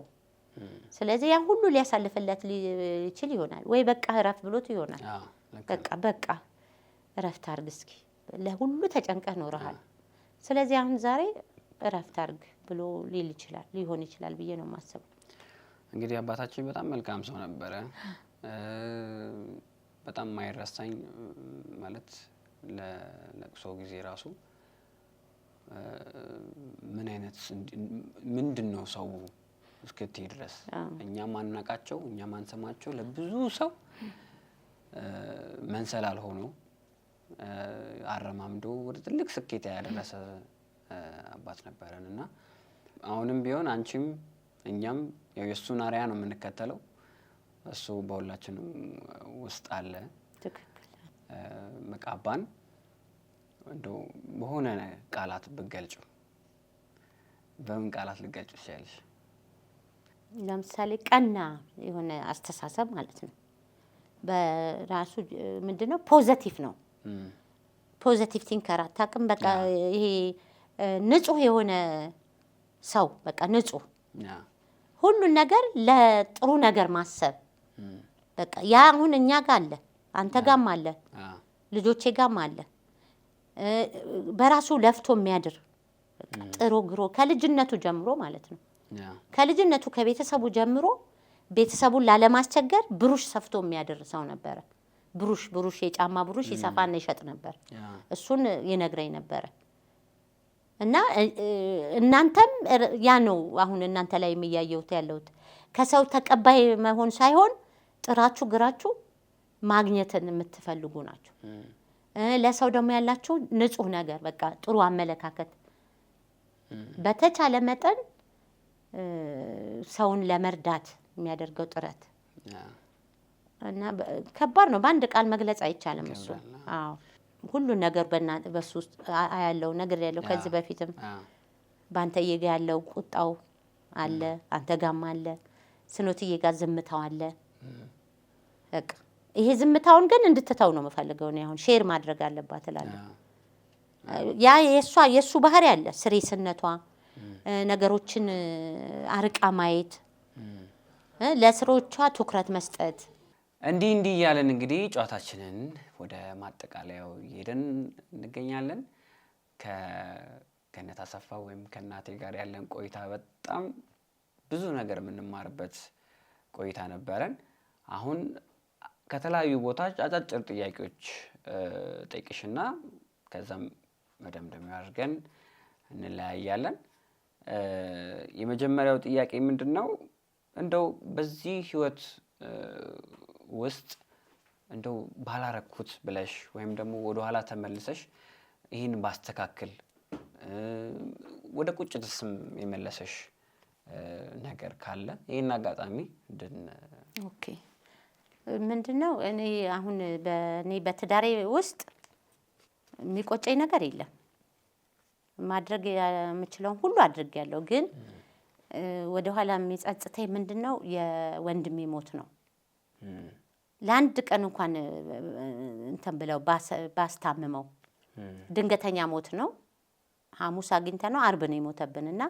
ስለዚህ ያ ሁሉ ሊያሳልፍለት ሊችል ይሆናል ወይ በቃ እረፍ ብሎት ይሆናል። በቃ እረፍት አድርግ እስኪ ለሁሉ ተጨንቀህ ኖረሃል። ስለዚህ አሁን ዛሬ እረፍት አድርግ ብሎ ሊሆን ይችላል ብዬ ነው የማስበው። እንግዲህ አባታችን በጣም መልካም ሰው ነበረ። በጣም ማይረሳኝ ማለት ለለቅሶ ጊዜ ራሱ ምን አይነት ምንድነው ሰው እስክትሄድ ድረስ እኛ ማናቃቸው እኛ ማንሰማቸው ለብዙ ሰው መንሰላል ሆኖ አረማምዶ ወደ ትልቅ ስኬት ያደረሰ አባት ነበረንና አሁንም ቢሆን አንቺም እኛም የሱን አርያ ነው የምንከተለው እሱ በሁላችንም ውስጥ አለ ትክክል መቃባን እንደው በሆነ ቃላት ብገልጭ በምን ቃላት ልገልጭ ይችላልሽ ለምሳሌ ቀና የሆነ አስተሳሰብ ማለት ነው በራሱ ምንድነው ፖዚቲቭ ነው ፖዚቲቭ ቲንከር አታውቅም በቃ ይሄ ንጹህ የሆነ ሰው በቃ ንጹህ ሁሉን ነገር ለጥሩ ነገር ማሰብ በቃ ያ አሁን እኛ ጋር አለ አንተ ጋርም አለ ልጆቼ ጋርም አለ በራሱ ለፍቶ የሚያድር ጥሩ ግሮ ከልጅነቱ ጀምሮ ማለት ነው ከልጅነቱ ከቤተሰቡ ጀምሮ ቤተሰቡን ላለማስቸገር ብሩሽ ሰፍቶ የሚያድር ሰው ነበረ ብሩሽ የጫማ ብሩሽ ይሰፋና ይሸጥ ነበር እሱን ይነግረኝ ነበር እና እናንተም ያ ነው አሁን እናንተ ላይ የሚያየውት ያለውት ከሰው ተቀባይ መሆን ሳይሆን ጥራችሁ ግራችሁ ማግኘትን የምትፈልጉ ናችሁ ለሰው ደግሞ ያላችሁ ንጹህ ነገር በቃ ጥሩ አመለካከት በተቻለ መጠን ሰውን ለመርዳት የሚያደርገው ጥረት እና ከባድ ነው በአንድ ቃል መግለጽ አይቻልም እሱ አዎ ሁሉ ነገር በሱ ውስጥ ያለው ነገር ያለው ከዚህ በፊትም ባንተዬ ጋር ያለው ቁጣው አለ አንተ ጋርም አለ ስኖትዬ ጋር ዝምታው አለ በቃ ይሄ ዝምታውን ግን እንድትተው ነው የምፈልገው ነው አሁን ሼር ማድረግ አለባት እላለሁ ያ የሱ ባህሪ አለ ስሬስነቷ ነገሮችን አርቃ ማየት ለስሮቿ ትኩረት መስጠት እንዲህ ያለን እንግዲህ ጨዋታችንን ወደ ማጠቃለያው ሄደን እንገኛለን ከገነት አሰፋ ወይም ከናቴ ጋር ያለን ቆይታ በጣም ብዙ ነገር የምንማርበት ቆይታ ነበረን አሁን ከተለያዩ ቦታዎች አጫጭር ጥያቄዎች ጠይቅሽና ከዛም መደምደሚያ አድርገን እንለያያለን የመጀመሪያው ጥያቄ ምንድነው እንደው በዚህ ህይወት ውስጥ እንደው ባላረኩት ብለሽ ወይም ደግሞ ወደ ኋላ ተመልሰሽ ይሄን ባስተካክል ወደ ቁጭትስም የመለሰሽ ነገር ካለ ይሄን አጋጣሚ ኦኬ ምንድነው እኔ አሁን በትዳሬ ውስጥ የሚቆጨኝ ነገር የለም ማድረግ የምችለው ሁሉ አድርጌያለሁ ግን ወደ ኋላ የሚጸጽተኝ ምንድነው የወንድሜ ሞት ነው ለአንድ ቀን እንኳን እንትን ብለው ባስታመመው ድንገተኛ ሞት ነው ሐሙስ አግኝተነው አርብ ነው የሞተብንና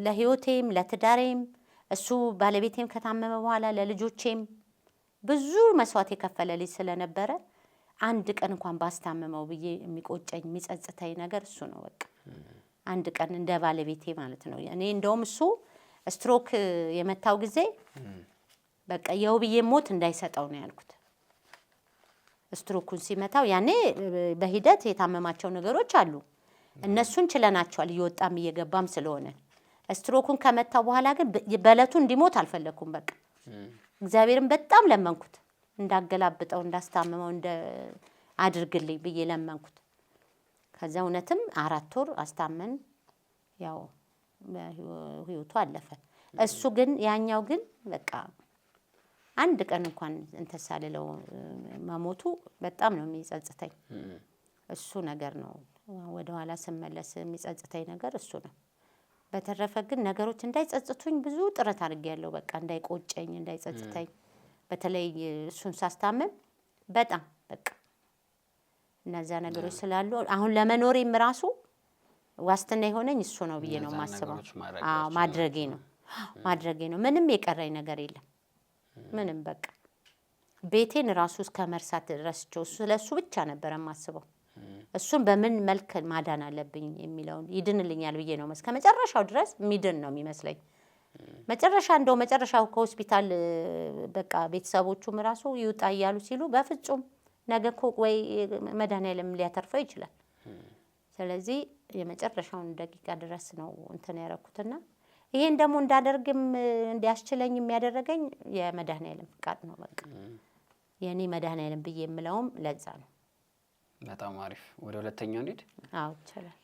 ለህይወቴም ለትዳሬም እሱ ባለቤቴም ከታመመ በኋላ ለልጆቼም ብዙ መስዋዕት የከፈለልኝ ስለነበረ አንድ ቀን እንኳን ባስታመመው ብዬ የሚቆጨኝ የሚጸጽተኝ ነገር እሱ ነው በቃ አንድ ቀን እንደ ባለቤቴ ማለት ነው እኔ እንደውም እሱ ስትሮክ የመታው ጊዜ በቃ የውብዬ ሞት እንዳይሰጠው ነው ያልኩት ስትሮኩን ሲመታው ያኔ በሂደት የታመማቸው ነገሮች አሉ እነሱን ችለናቸዋል እየወጣም እየገባም ስለሆነ ስትሮኩን ከመታው በኋላ ግን በለቱ እንዲሞት አልፈለኩም በቃ እግዚአብሔርን በጣም ለመንኩት እንዳገላብጠው እንዳስታመመው አድርግልኝ ብዬ ለመንኩት ከዛ እውነትም 4 ወር አስታመን ያው ህይወቱ አለፈ እሱ ግን ያኛው ግን በቃ አንድ ቀን እንኳን እንተሳለለው ማሞቱ በጣም ነው የሚጸጽተኝ እሱ ነገር ነው ወደ ኋላ ስመለስ የሚጸጽተኝ ነገር እሱ ነው በተረፈ ግን ነገሮች እንዳይጸጽቱኝ ብዙ ጥረት አድርጌያለሁ በቃ እንዳይቆጨኝ እንዳይጸጽተኝ በተለይ እሱን ሳስታመም በጣም በቃ እነዛ ነገሮች ስላሉ አሁን ለመኖሬም ራሱ ዋስትና የሆነኝ እሱ ነው ብዬ ነው ማስበው ማድረጌ ነው ምንም የቀረኝ ነገር የለም ምንም በቃ ቤቴን ራሱ እስከመርሳት ድረስቸው ስለሱ ብቻ ነበር ማስበው እሱን በምን መልክ ማዳን አለብኝ የሚለው ይድንልኛል ብዬ ነው እስከመጨረሻው ድረስ ሚድን ነው የሚመስለኝ መጨረሻው ከሆስፒታል በቃ ቤተሰቦቹም ራሱ ይውጣ ይያሉ ሲሉ በፍጹም ነገኮ ወይ መድኃኒዓለም ሊያተርፈው ይችላል ስለዚህ የመጨረሻውን ደቂቃ ድረስ ነው እንትን ያረኩትና ይሄን ደግሞ እንዳደርግም እንዲያስችለኝ የሚያደርገኝ የመድኃኔዓለም ፍቃድ ነው። በቃ የኔ መድኃኔዓለም ብዬ የምለውም ለዛ ነው። በጣም አሪፍ። ወደ ሁለተኛው እንሂድ። አዎ ይቻላል።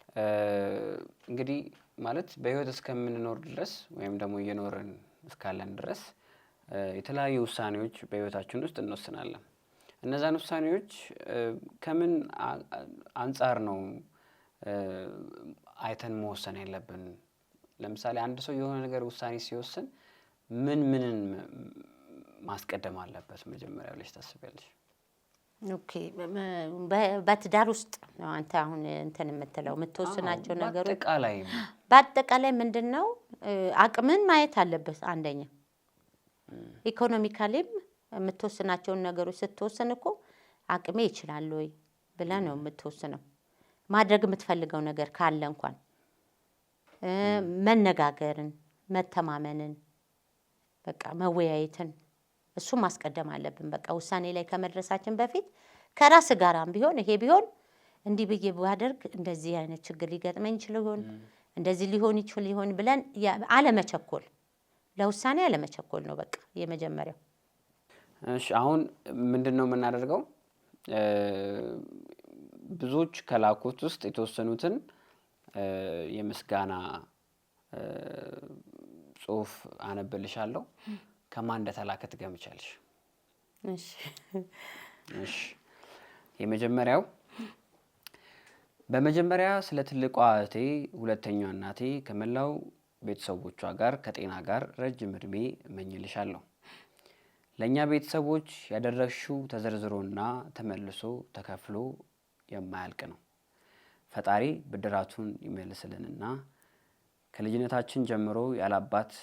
እንግዲህ ማለት በህይወት እስከምንኖር ድረስ ወይም ደግሞ እየኖርን እስካለን ድረስ የተለያዩ ውሳኔዎች በህይወታችን ውስጥ እንወስናለን። እነዛን ውሳኔዎች ከምን አንፃር ነው አይተን መወሰን ያለብን? ለምሳሌ አንድ ሰው የሆነ ነገር ውሳኔ ሲወስን ምንን ማስቀደም አለበት መጀመሪያ ብለሽ ታስቢያለሽ? ኦኬ፣ በትዳር ውስጥ ነው አንተ አሁን እንትን የምትለው የምትወስናቸው ነገሮች በአጠቃላይ ምንድነው? አቅምን ማየት አለበት አንደኛ። ኢኮኖሚካሊም የምትወስናቸውን ነገሮች ስትወስን እኮ አቅሜ ይችላል ወይ ብለህ ነው የምትወስነው። ማድረግ የምትፈልገው ነገር ካለ እንኳን መነጋገርን፣ መተማመንን፣ በቃ መወያየትን እሱ ማስቀደም አለብን። በቃ ውሳኔ ላይ ከመድረሳችን በፊት ከራስ ጋራም ቢሆን ይሄ ቢሆን እንዲህ ብዬ ባደርግ እንደዚህ አይነት ችግር ሊገጥመኝ ይችላል ይሆን እንደዚህ ሊሆን ይችላል ይሆን ብለን አለመቸኮል፣ ለውሳኔ አለመቸኮል ነው በቃ የመጀመሪያው። እሺ አሁን ምንድነው የምናደርገው? ብዙዎች ከላኩት ውስጥ የተወሰኑትን የምስጋና ጽሁፍ አነብልሻለሁ። ከማን እንደተላከ ትገምቻለሽ? እሺ እሺ የመጀመሪያው በመጀመሪያ ስለ ትልቋ እህቴ ሁለተኛዋ እናቴ ከመላው ቤተሰቦቿ ጋር ከጤና ጋር ረጅም እድሜ እመኝልሻለሁ። ለኛ ቤተሰቦች ያደረግሽው ተዘርዝሮና ተመልሶ ተከፍሎ የማያልቅ ነው። ፈጣሪ ብድራቱን ይመልስልንና ከልጅነታችን ጀምሮ ያላባት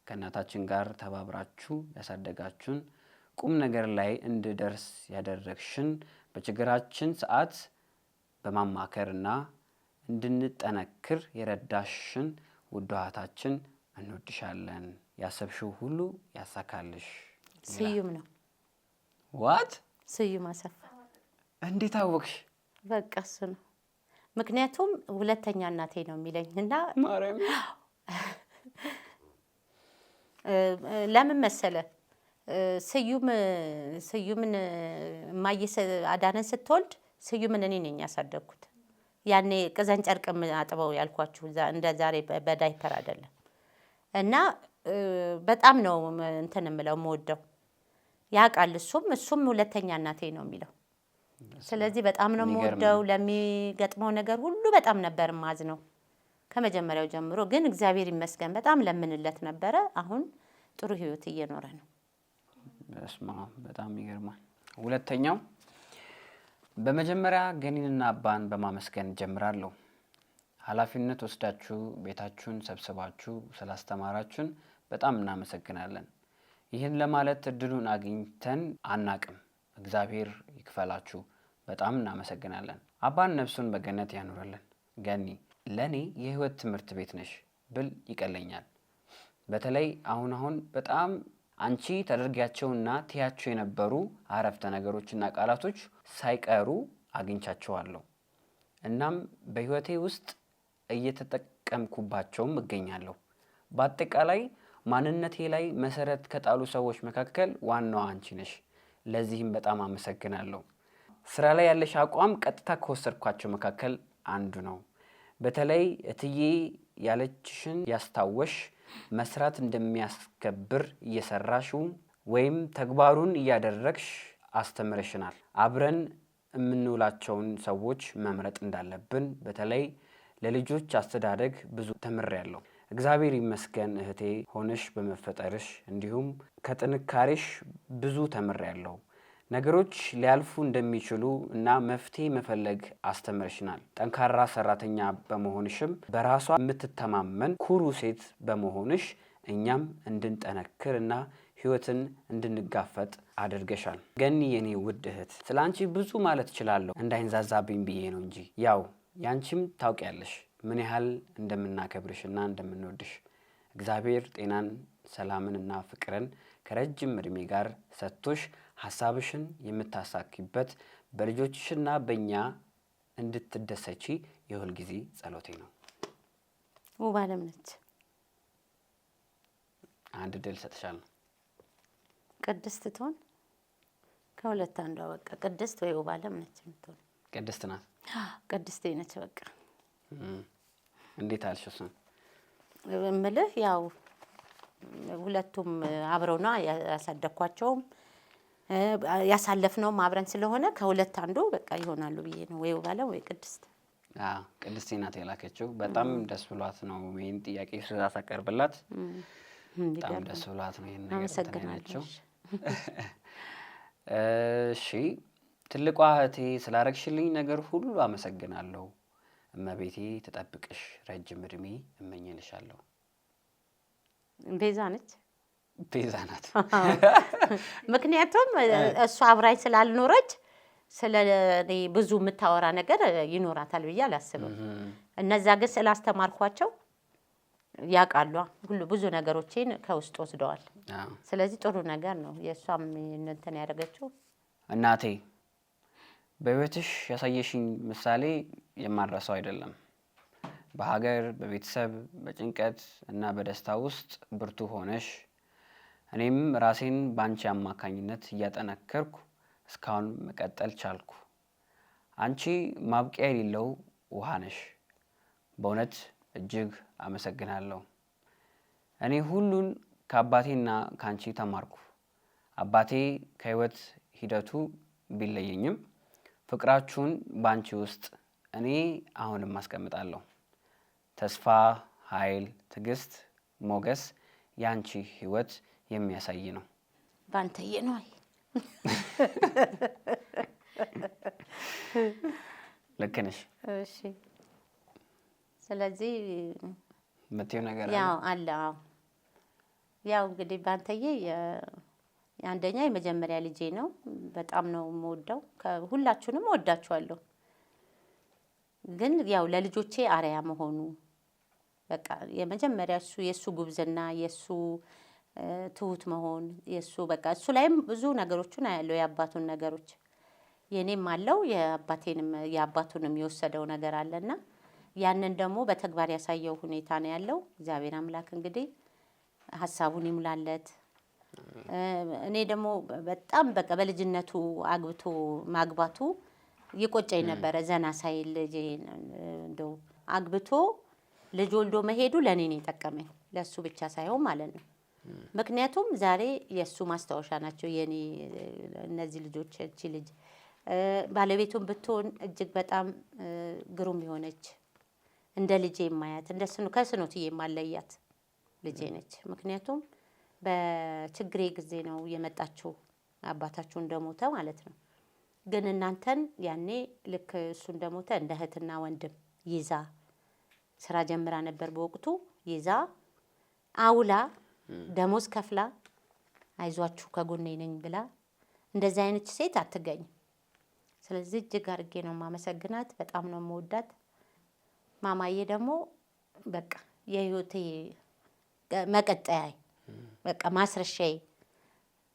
ከእናታችን ጋር ተባብራችሁ ያሳደጋችሁን ቁም ነገር ላይ እንድደርስ ያደረግሽን በችግራችን ሰዓት በማማከርና እንድንጠነክር የረዳሽን ውድ እህታችን እንወድሻለን። ያሰብሽው ሁሉ ያሳካልሽ። ስዩም ነው። ዋት? ስዩም አሰፋ። እንዴት አወቅሽ? በቃ እሱ ነው። ምክንያቱም ሁለተኛ እናቴ ነው የሚለኝና ማርያም ለምን መሰለ ስዩምን ማየስ አዳነን ስትወልድ ስዩምን እኔ ነኝ ያሳደግኩት። ያኔ ቅዘን ጨርቅም አጥበው ያልኳችሁ እንደ ዛሬ በዳይፐር አይደለም። እና በጣም ነው እንትን የምለው የምወደው። ያውቃል እሱም ሁለተኛ እናቴ ነው የሚለው። ስለዚህ በጣም ነው የምወደው። ለሚገጥመው ነገር ሁሉ በጣም ነበር ማዝነው ከመጀመሪያው ጀምሮ። ግን እግዚአብሔር ይመስገን በጣም ለምንለት ነበረ። አሁን ጥሩ ህይወት እየኖረ ነው። በስማ በጣም ይገርማል። ሁለተኛው በመጀመሪያ ገኒንና አባን በማመስገን ጀምራለሁ። ኃላፊነት ወስዳችሁ ቤታችሁን ሰብስባችሁ ስላስተማራችሁን በጣም እናመሰግናለን። ይህን ለማለት እድሉን አግኝተን አናቅም። እግዚአብሔር ይክፈላችሁ። በጣም እናመሰግናለን። አባን ነፍሱን በገነት ያኑርልን። ገኒ ለኔ የህይወት ትምህርት ቤት ነሽ ብል ይቀለኛል። በተለይ አሁን በጣም አንቺ ተደርጊያቸውና ትያቸው የነበሩ አረፍተ ነገሮችና ቃላቶች ሳይቀሩ አግኝቻቸዋለሁ። እናም በህይወቴ ውስጥ እየተጠቀምኩባቸውም እገኛለሁ። በአጠቃላይ ማንነቴ ላይ መሰረት ከጣሉ ሰዎች መካከል ዋናዋ አንቺ ነሽ። ለዚህም በጣም አመሰግናለሁ። ስራ ላይ ያለሽ አቋም ቀጥታ ከወሰድኳቸው መካከል አንዱ ነው። በተለይ እትዬ ያለችሽን ያስታወሽ መስራት እንደሚያስከብር እየሰራሽው ወይም ተግባሩን እያደረግሽ አስተምረሽናል። አብረን የምንውላቸውን ሰዎች መምረጥ እንዳለብን በተለይ ለልጆች አስተዳደግ ብዙ ተምሬያለሁ። እግዚአብሔር ይመስገን እህቴ ሆነሽ በመፈጠርሽ እንዲሁም ከጥንካሬሽ ብዙ ተምሬያለሁ። ነገሮች ሊያልፉ እንደሚችሉ እና መፍትሄ መፈለግ አስተምረሽናል። ጠንካራ ሰራተኛ በመሆንሽም በራሷ የምትተማመን ኩሩ ሴት በመሆንሽ እኛም እንድንጠነክር እና ህይወትን እንድንጋፈጥ አድርገሻል። ገኒ የኔ ውድ እህት ስላንቺ ብዙ ማለት እችላለሁ እንዳይንዛዛብኝ ብዬ ነው እንጂ ያው ያንቺም ታውቂያለሽ ምን ያህል እንደምናከብርሽና እንደምንወድሽ። እግዚአብሔር ጤናን ሰላምንና ፍቅርን ከረጅም እድሜ ጋር ሰጥቶሽ ሐሳብሽን የምታሳኪበት በልጆችሽና በእኛ እንድትደሰቺ የሁል ጊዜ ጸሎቴ ነው። ውብ አለም ነች። አንድ ድል ሰጥሻለሁ። ቅድስት ትሆን ከሁለት አንዷ በቃ ቅድስት ወይ ውባለም ነች የምትሆን። ቅድስት ናት። ቅድስቴ ነች በቃ። እንዴት አልሽ? እሱን እምልህ ያው ሁለቱም አብረው ነው ያሳደግኳቸውም ያሳለፍነውም አብረን ስለሆነ ከሁለት አንዱ በቃ ይሆናሉ ብዬ ነው፣ ወይ ውባለም ወይ ቅድስት። ቅድስት ናት የላከችው። በጣም ደስ ብሏት ነው ይህን ጥያቄ ስላሳቀርብላት በጣም ደስ ብሏት ነው ይህን ነገር ያለችው። እሺ ትልቋ እህቴ ስላረግሽልኝ ነገር ሁሉ አመሰግናለሁ። እመቤቴ ተጠብቅሽ፣ ረጅም እድሜ እመኝልሻለሁ። ቤዛ ነች። ቤዛ ናት። ምክንያቱም እሷ አብራኝ ስላልኖረች ስለ እኔ ብዙ የምታወራ ነገር ይኖራታል ብዬ አላስብም። እነዛ ግን ስላስተማርኳቸው ያውቃሉ። ሁሉ ብዙ ነገሮችን ከውስጥ ወስደዋል። ስለዚህ ጥሩ ነገር ነው የእሷም እንትን ያደረገችው። እናቴ በህይወትሽ ያሳየሽኝ ምሳሌ የማረሳው አይደለም። በሀገር፣ በቤተሰብ፣ በጭንቀት እና በደስታ ውስጥ ብርቱ ሆነሽ እኔም ራሴን ባንቺ አማካኝነት እያጠነከርኩ እስካሁን መቀጠል ቻልኩ። አንቺ ማብቂያ የሌለው ውሃ ነሽ። በእውነት እጅግ አመሰግናለሁ። እኔ ሁሉን ከአባቴና ከአንቺ ተማርኩ። አባቴ ከህይወት ሂደቱ ቢለየኝም ፍቅራችሁን ባንቺ ውስጥ እኔ አሁንም አስቀምጣለሁ። ተስፋ፣ ኃይል፣ ትዕግስት፣ ሞገስ ያንቺ ህይወት የሚያሳይ ነው። ባንተዬ ነው። ልክ ነሽ። እሺ ስለዚህ የምትይው ነገር ያው አለ። ያው እንግዲህ ባንተዬ አንደኛ የመጀመሪያ ልጄ ነው። በጣም ነው የምወደው። ሁላችሁንም እወዳችኋለሁ። ግን ያው ለልጆቼ አርአያ መሆኑ በቃ የመጀመሪያ የሱ ጉብዝና፣ የሱ ትሁት መሆን፣ የሱ በቃ እሱ ላይም ብዙ ነገሮችን አያለው፣ የአባቱን ነገሮች የኔም አለው፣ የአባቱንም የወሰደው ነገር አለና ያንን ደግሞ በተግባር ያሳየው ሁኔታ ነው ያለው። እግዚአብሔር አምላክ እንግዲህ ሀሳቡን ይሙላለት። እኔ ደግሞ በጣም በቃ በልጅነቱ አግብቶ ማግባቱ ይቆጨኝ ነበረ። ዘና ሳይል ልጅ እንደው አግብቶ ልጅ ወልዶ መሄዱ ለኔ ነው የጠቀመኝ፣ ለሱ ብቻ ሳይሆን ማለት ነው። ምክንያቱም ዛሬ የሱ ማስታወሻ ናቸው የኔ እነዚህ ልጆች። እቺ ልጅ ባለቤቱን ብትሆን እጅግ በጣም ግሩም የሆነች እንደ ልጄ የማያት እንደ ከስኖትዬ የማለያት ልጄ ነች። ምክንያቱም በችግሬ ጊዜ ነው የመጣችው፣ አባታችሁ እንደሞተ ማለት ነው። ግን እናንተን ያኔ ልክ እሱ እንደሞተ እንደ እህትና ወንድም ይዛ ስራ ጀምራ ነበር በወቅቱ ይዛ አውላ ደሞዝ ከፍላ አይዟችሁ ከጎኔ ነኝ ብላ እንደዚህ አይነት ሴት አትገኝም። ስለዚህ እጅግ አድርጌ ነው የማመሰግናት፣ በጣም ነው የምወዳት። ማማዬ ደግሞ በቃ የህይወቴ መቀጠያዬ፣ በቃ ማስረሻዬ፣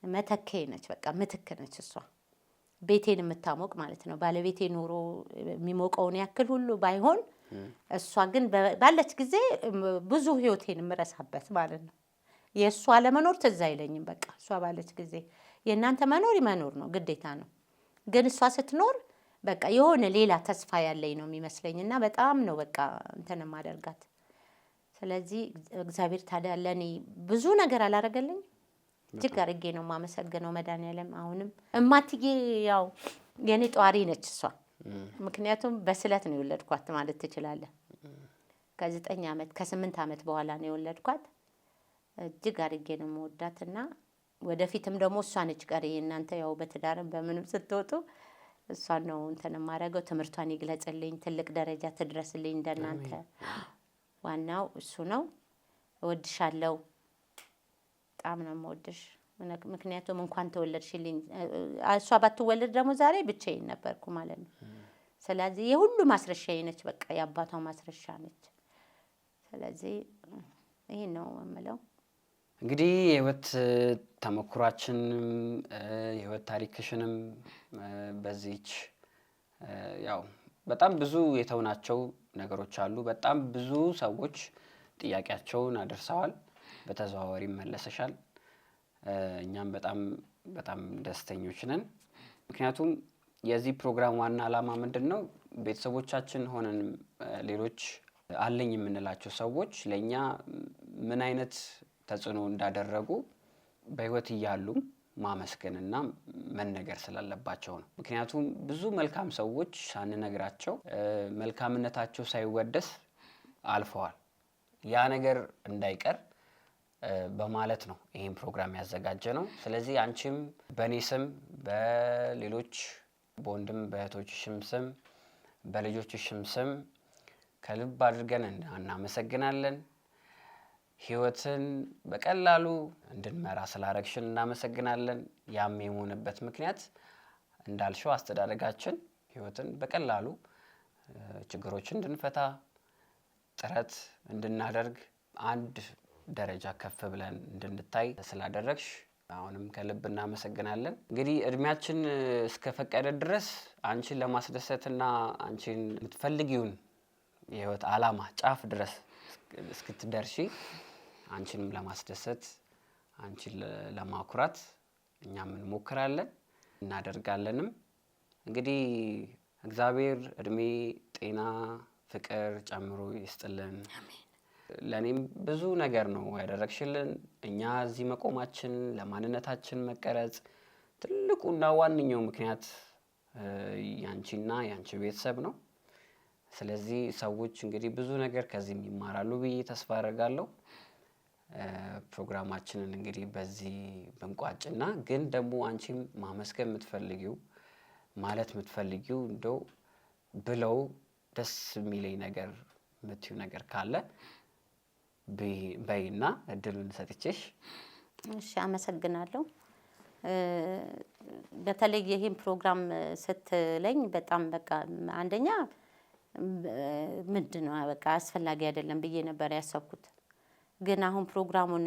መተካዬ ነች። በቃ ምትክ ነች እሷ፣ ቤቴን የምታሞቅ ማለት ነው። ባለቤቴ ኑሮ የሚሞቀውን ያክል ሁሉ ባይሆን እሷ ግን ባለች ጊዜ ብዙ ህይወቴን የምረሳበት ማለት ነው። የእሷ አለመኖር ትዝ አይለኝም። በቃ እሷ ባለች ጊዜ የእናንተ መኖር መኖር ነው ግዴታ ነው። ግን እሷ ስትኖር በቃ የሆነ ሌላ ተስፋ ያለኝ ነው የሚመስለኝና በጣም ነው በቃ እንትን ማደርጋት። ስለዚህ እግዚአብሔር ታዲያ ለኔ ብዙ ነገር አላረገልኝ። እጅግ አድርጌ ነው የማመሰግነው መድኃኒዓለም። አሁንም እማትዬ ያው የኔ ጧሪ ነች እሷ። ምክንያቱም በስለት ነው የወለድኳት ማለት ትችላለህ። ከ9 ዓመት ከ8 ዓመት በኋላ ነው የወለድኳት። እጅግ አድርጌ ነው የምወዳትና ወደፊትም ደግሞ እሷ ነች ቀሪ። እናንተ ያው በትዳርም በምንም ስትወጡ እሷን ነው እንትን የማደርገው። ትምህርቷን ይግለጽልኝ፣ ትልቅ ደረጃ ትድረስልኝ እንደናንተ። ዋናው እሱ ነው። እወድሻለሁ፣ በጣም ነው የምወድሽ። ምክንያቱም እንኳን ተወለድሽልኝ። እሷ ባትወለድ ደግሞ ዛሬ ብቻዬን ነበርኩ ማለት ነው። ስለዚህ የሁሉ ማስረሻዬ ነች። በቃ የአባቷ ማስረሻ ነች። ስለዚህ ይሄን ነው የምለው። እንግዲህ የህይወት ተሞክሯችንም የህይወት ታሪክሽንም በዚህች ያው በጣም ብዙ የተውናቸው ነገሮች አሉ። በጣም ብዙ ሰዎች ጥያቄያቸውን አድርሰዋል። በተዘዋዋሪ መለሰሻል። እኛም በጣም ደስተኞች ነን። ምክንያቱም የዚህ ፕሮግራም ዋና ዓላማ ምንድነው? ቤተሰቦቻችን ሆነን ሌሎች አለኝ የምንላቸው ሰዎች ለኛ ምን አይነት ተጽዕኖ እንዳደረጉ በህይወት እያሉ ማመስገንና መነገር ስላለባቸው ነው። ምክንያቱም ብዙ መልካም ሰዎች ሳንነግራቸው መልካምነታቸው ሳይወደስ አልፈዋል። ያ ነገር እንዳይቀር በማለት ነው ይሄን ፕሮግራም ያዘጋጀነው። ስለዚህ አንቺም በኔ ስም በሌሎች በወንድም በእህቶችሽም ስም በልጆችሽም ስም ከልብ አድርገን እናመሰግናለን። ህይወትን በቀላሉ እንድንመራ ስላረግሽን እናመሰግናለን። ያም የሆነበት ምክንያት እንዳልሽው አስተዳደጋችን ህይወትን በቀላሉ ችግሮችን እንድንፈታ ጥረት እንድናደርግ አንድ ደረጃ ከፍ ብለን እንድንታይ ስላደረግሽ አሁንም ከልብ እናመሰግናለን። እንግዲህ እድሜያችን እስከፈቀደ ድረስ አንቺን ለማስደሰትና አንቺን የምትፈልጊውን የህይወት ዓላማ ጫፍ ድረስ እስክትደርሺ አንቺንም ለማስደሰት አንቺን ለማኩራት እኛም እንሞክራለን እናደርጋለንም። እንግዲህ እግዚአብሔር እድሜ ጤና ፍቅር ጨምሮ ይስጥልን። አሜን። ለኔም ብዙ ነገር ነው ያደረግሽልን። እኛ እዚህ መቆማችን ለማንነታችን መቀረጽ ትልቁና ዋንኛው ምክንያት ያንቺና ያንቺ ቤተሰብ ነው። ስለዚህ ሰዎች እንግዲህ ብዙ ነገር ከዚህ ይማራሉ ብዬ ተስፋ አደርጋለሁ። ፕሮግራማችንን እንግዲህ በዚህ ብንቋጭና ግን ደግሞ አንቺም ማመስገን የምትፈልጊው ማለት የምትፈልጊው እንደው ብለው ደስ የሚለኝ ነገር የምትይው ነገር ካለ በይና እድሉን ሰጥቼሽ። እሺ አመሰግናለሁ። በተለይ ይሄን ፕሮግራም ስትለኝ በጣም በቃ አንደኛ ምንድነው በቃ አስፈላጊ አይደለም ብዬ ነበር ያሰብኩት። ግን አሁን ፕሮግራሙን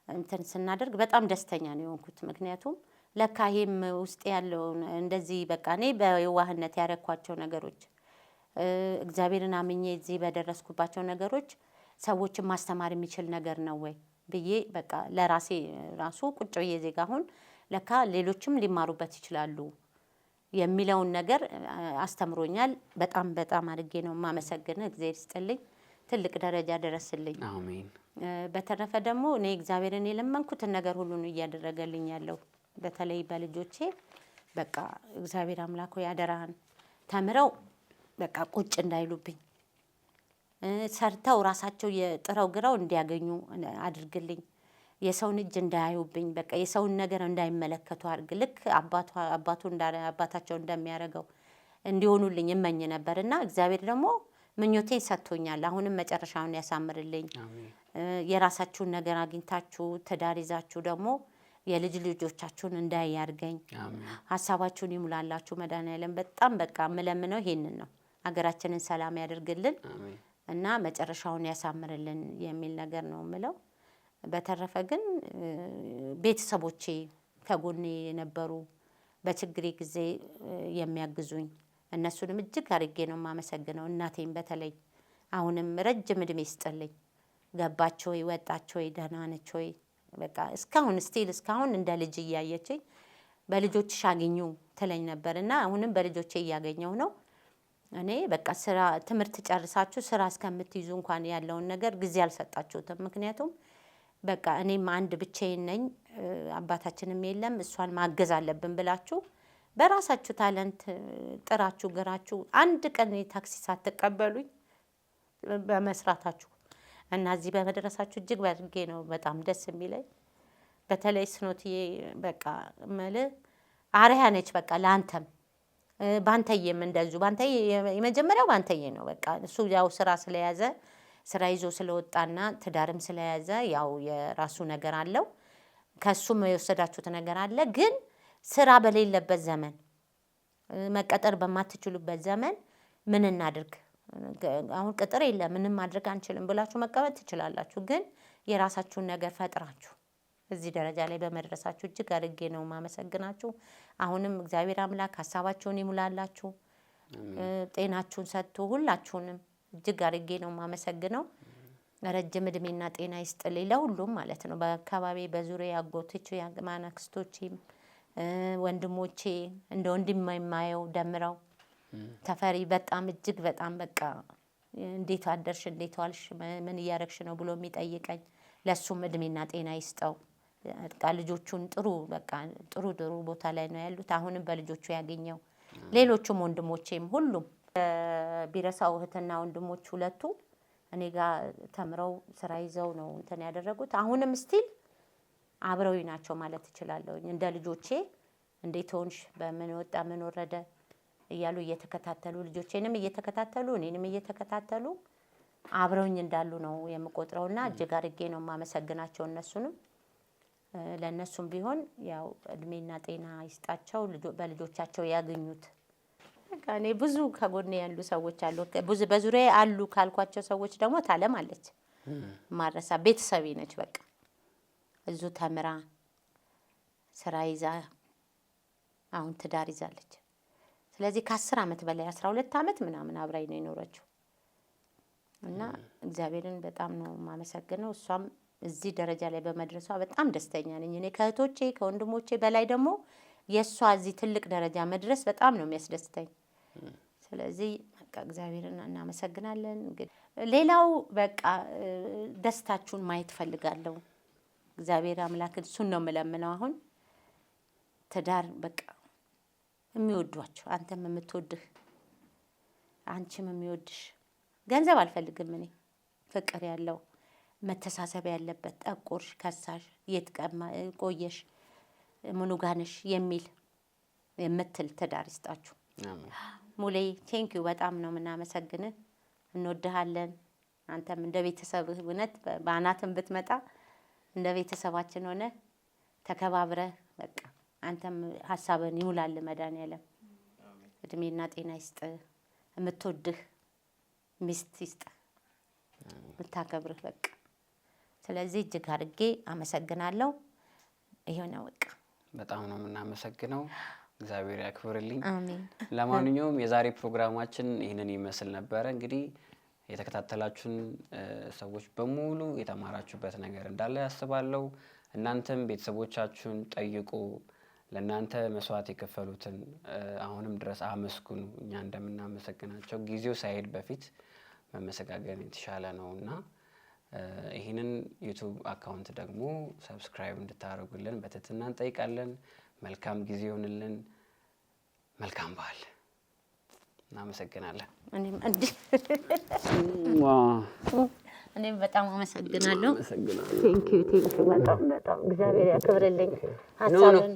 እንትን ስናደርግ በጣም ደስተኛ ነው የሆንኩት። ምክንያቱም ለካ ይሄም ውስጥ ያለው እንደዚህ በቃ እኔ በየዋህነት ያረኳቸው ነገሮች እግዚአብሔርን አምኜ እዚህ በደረስኩባቸው ነገሮች ሰዎችን ማስተማር የሚችል ነገር ነው ወይ ብዬ በቃ ለራሴ ራሱ ቁጭ ብዬ ዜጋ አሁን ለካ ሌሎችም ሊማሩበት ይችላሉ የሚለውን ነገር አስተምሮኛል። በጣም አድርጌ ነው የማመሰግነው። እግዚአብሔር ይስጥልኝ፣ ትልቅ ደረጃ ደረስልኝ። አሜን። በተረፈ ደግሞ እኔ እግዚአብሔርን የለመንኩትን ነገር ሁሉ ነው እያደረገልኝ ያለው። በተለይ በልጆቼ በቃ እግዚአብሔር አምላክ ሆይ አደራህን ተምረው በቃ ቁጭ እንዳይሉብኝ ሰርተው ራሳቸው የጥረው ግረው እንዲያገኙ አድርግልኝ። የሰውን እጅ እንዳያዩብኝ በቃ የሰውን ነገር እንዳይመለከቱ አድርግ። ልክ አባታቸው እንደሚያደርገው እንዲሆኑልኝ እመኝ ነበርና እግዚአብሔር ደግሞ ምኞቴን ሰጥቶኛል። አሁንም መጨረሻውን ያሳምርልኝ። የራሳችሁን ነገር አግኝታችሁ ትዳር ይዛችሁ ደግሞ የልጅ ልጆቻችሁን እንዳያርገኝ ሐሳባችሁን ይሙላላችሁ። መድኃኒዓለም በጣም በቃ የምለምነው ይሄንን ነው። ሀገራችንን ሰላም ያደርግልን እና መጨረሻውን ያሳምርልን የሚል ነገር ነው የምለው። በተረፈ ግን ቤተሰቦቼ ከጎኔ የነበሩ በችግሬ ጊዜ የሚያግዙኝ እነሱንም እጅግ አድርጌ ነው የማመሰግነው። እናቴን በተለይ አሁንም ረጅም እድሜ ይስጥልኝ። ገባች ወይ ወጣች ወይ ደህና ነች ወይ በቃ እስካሁን እንደ ልጅ እያየችኝ በልጆችሽ አግኙ ትለኝ ነበርና አሁንም በልጆቼ እያገኘው ነው። እኔ በቃ ስራ ትምህርት ጨርሳችሁ ስራ እስከምትይዙ እንኳን ያለውን ነገር ጊዜ አልሰጣችሁትም። ምክንያቱም በቃ እኔም አንድ ብቻዬን ነኝ፣ አባታችንም የለም፣ እሷን ማገዝ አለብን ብላችሁ በራሳችሁ ታለንት ጥራችሁ ግራችሁ አንድ ቀን ታክሲ ሳትቀበሉኝ በመስራታችሁ እና እዚህ በመድረሳችሁ እጅግ በርጌ ነው በጣም ደስ የሚለኝ። በተለይ ስኖትዬ በቃ ማለት አርያ ነች በቃ ለአንተም ባንተዬም እንደዚሁ ባንተዬ የመጀመሪያው ባንተዬ ነው። በቃ እሱ ያው ስራ ይዞ ስለወጣና ትዳርም ስለያዘ ያው የራሱ ነገር አለው። ከሱም የወሰዳችሁት ነገር አለ። ግን ስራ በሌለበት ዘመን መቀጠር በማትችሉበት ዘመን ምን እናድርግ? አሁን ቅጥር የለም ምንም ማድረግ አንችልም ብላችሁ መቀመጥ ትችላላችሁ። ግን የራሳችሁን ነገር ፈጥራችሁ እዚህ ደረጃ ላይ በመድረሳችሁ እጅግ አድርጌ ነው ማመሰግናችሁ። አሁንም እግዚአብሔር አምላክ ሐሳባችሁን ይሙላላችሁ፣ ጤናችሁን ሰጥቶ ሁላችሁንም እጅግ አድርጌ ነው ማመሰግነው። ረጅም እድሜና ጤና ይስጥልኝ ለሁሉም ማለት ነው። በአካባቢ በዙሪያ አጎቶቼ ማናክስቶቼም ወንድሞቼ እንደ ወንድም የማየው ደምረው ተፈሪ በጣም እጅግ በጣም በቃ እንዴት አደርሽ እንዴት ዋልሽ ምን እያረግሽ ነው ብሎ የሚጠይቀኝ ለሱም እድሜና ጤና ይስጠው። በቃ ልጆቹን ጥሩ በቃ ጥሩ ቦታ ላይ ነው ያሉት። አሁንም በልጆቹ ያገኘው ሌሎቹም ወንድሞቼም ሁሉም ቢረሳው እህትና ወንድሞች ሁለቱ እኔ ጋር ተምረው ስራ ይዘው ነው እንትን ያደረጉት። አሁንም ስቲል አብረውኝ ናቸው ማለት እችላለሁ። እንደ ልጆቼ እንዴት ሆንሽ በምን ወጣ ምን ወረደ እያሉ እየተከታተሉ ልጆቼንም እየተከታተሉ እኔንም እየተከታተሉ አብረውኝ እንዳሉ ነው የምቆጥረውና እጅግ አድርጌ ነው የማመሰግናቸው እነሱንም። ለነሱም ቢሆን ያው እድሜና ጤና ይስጣቸው በልጆቻቸው ያገኙት። በቃ እኔ ብዙ ከጎኔ ያሉ ሰዎች አሉ። ብዙ በዙሪያዬ አሉ ካልኳቸው ሰዎች ደግሞ ታለም አለች ማረሳ ቤተሰቤ ነች። በቃ እዙ ተምራ ስራ ይዛ አሁን ትዳር ይዛለች። ስለዚህ ከ10 አመት በላይ 12 አመት ምናምን አብራኝ ነው የኖረችው እና እግዚአብሔርን በጣም ነው የማመሰግነው። እሷም እዚህ ደረጃ ላይ በመድረሷ በጣም ደስተኛ ነኝ። እኔ ከእህቶቼ ከወንድሞቼ በላይ ደግሞ የሷ እዚህ ትልቅ ደረጃ መድረስ በጣም ነው የሚያስደስተኝ። ስለዚህ በቃ እግዚአብሔርን እናመሰግናለን። እንግዲህ ሌላው በቃ ደስታችሁን ማየት ፈልጋለሁ። እግዚአብሔር አምላክን እሱን ነው የምለምነው። አሁን ትዳር በቃ የሚወዷቸው አንተም የምትወድህ አንቺም የሚወድሽ ገንዘብ አልፈልግም እኔ ፍቅር ያለው መተሳሰብ ያለበት ጠቆርሽ ከሳሽ የት ቆየሽ ምኑ ጋነሽ የሚል የምትል ትዳር ይስጣችሁ። ሙሌ ቴንኪው በጣም ነው የምናመሰግንህ። እንወድሃለን። አንተም እንደ ቤተሰብህ እውነት በአናትም ብትመጣ እንደ ቤተሰባችን ሆነ ተከባብረህ በቃ አንተም ሀሳብን ይሙላል መድኃኒዓለም እድሜና ጤና ይስጥ። የምትወድህ ሚስት ይስጥ የምታከብርህ በቃ። ስለዚህ እጅግ አድርጌ አመሰግናለሁ። ይሄው ነው በቃ። በጣም ነው የምናመሰግነው። እግዚአብሔር ያክብርልኝ። አሜን። ለማንኛውም የዛሬ ፕሮግራማችን ይህንን ይመስል ነበረ። እንግዲህ የተከታተላችሁን ሰዎች በሙሉ የተማራችሁበት ነገር እንዳለ ያስባለሁ። እናንተም ቤተሰቦቻችሁን ጠይቁ። ለእናንተ መስዋዕት የከፈሉትን አሁንም ድረስ አመስግኑ። እኛ እንደምናመሰግናቸው ጊዜው ሳይሄድ በፊት መመሰጋገን የተሻለ ነውና ይህንን ዩቲዩብ አካውንት ደግሞ ሰብስክራይብ እንድታደርጉልን በትህትና እንጠይቃለን። መልካም ጊዜ ይሁንልን። መልካም በዓል። እናመሰግናለን። እኔም በጣም አመሰግናለሁ። ቴንኪው በጣም እግዚአብሔር ያክብርልኝ ሀሳብን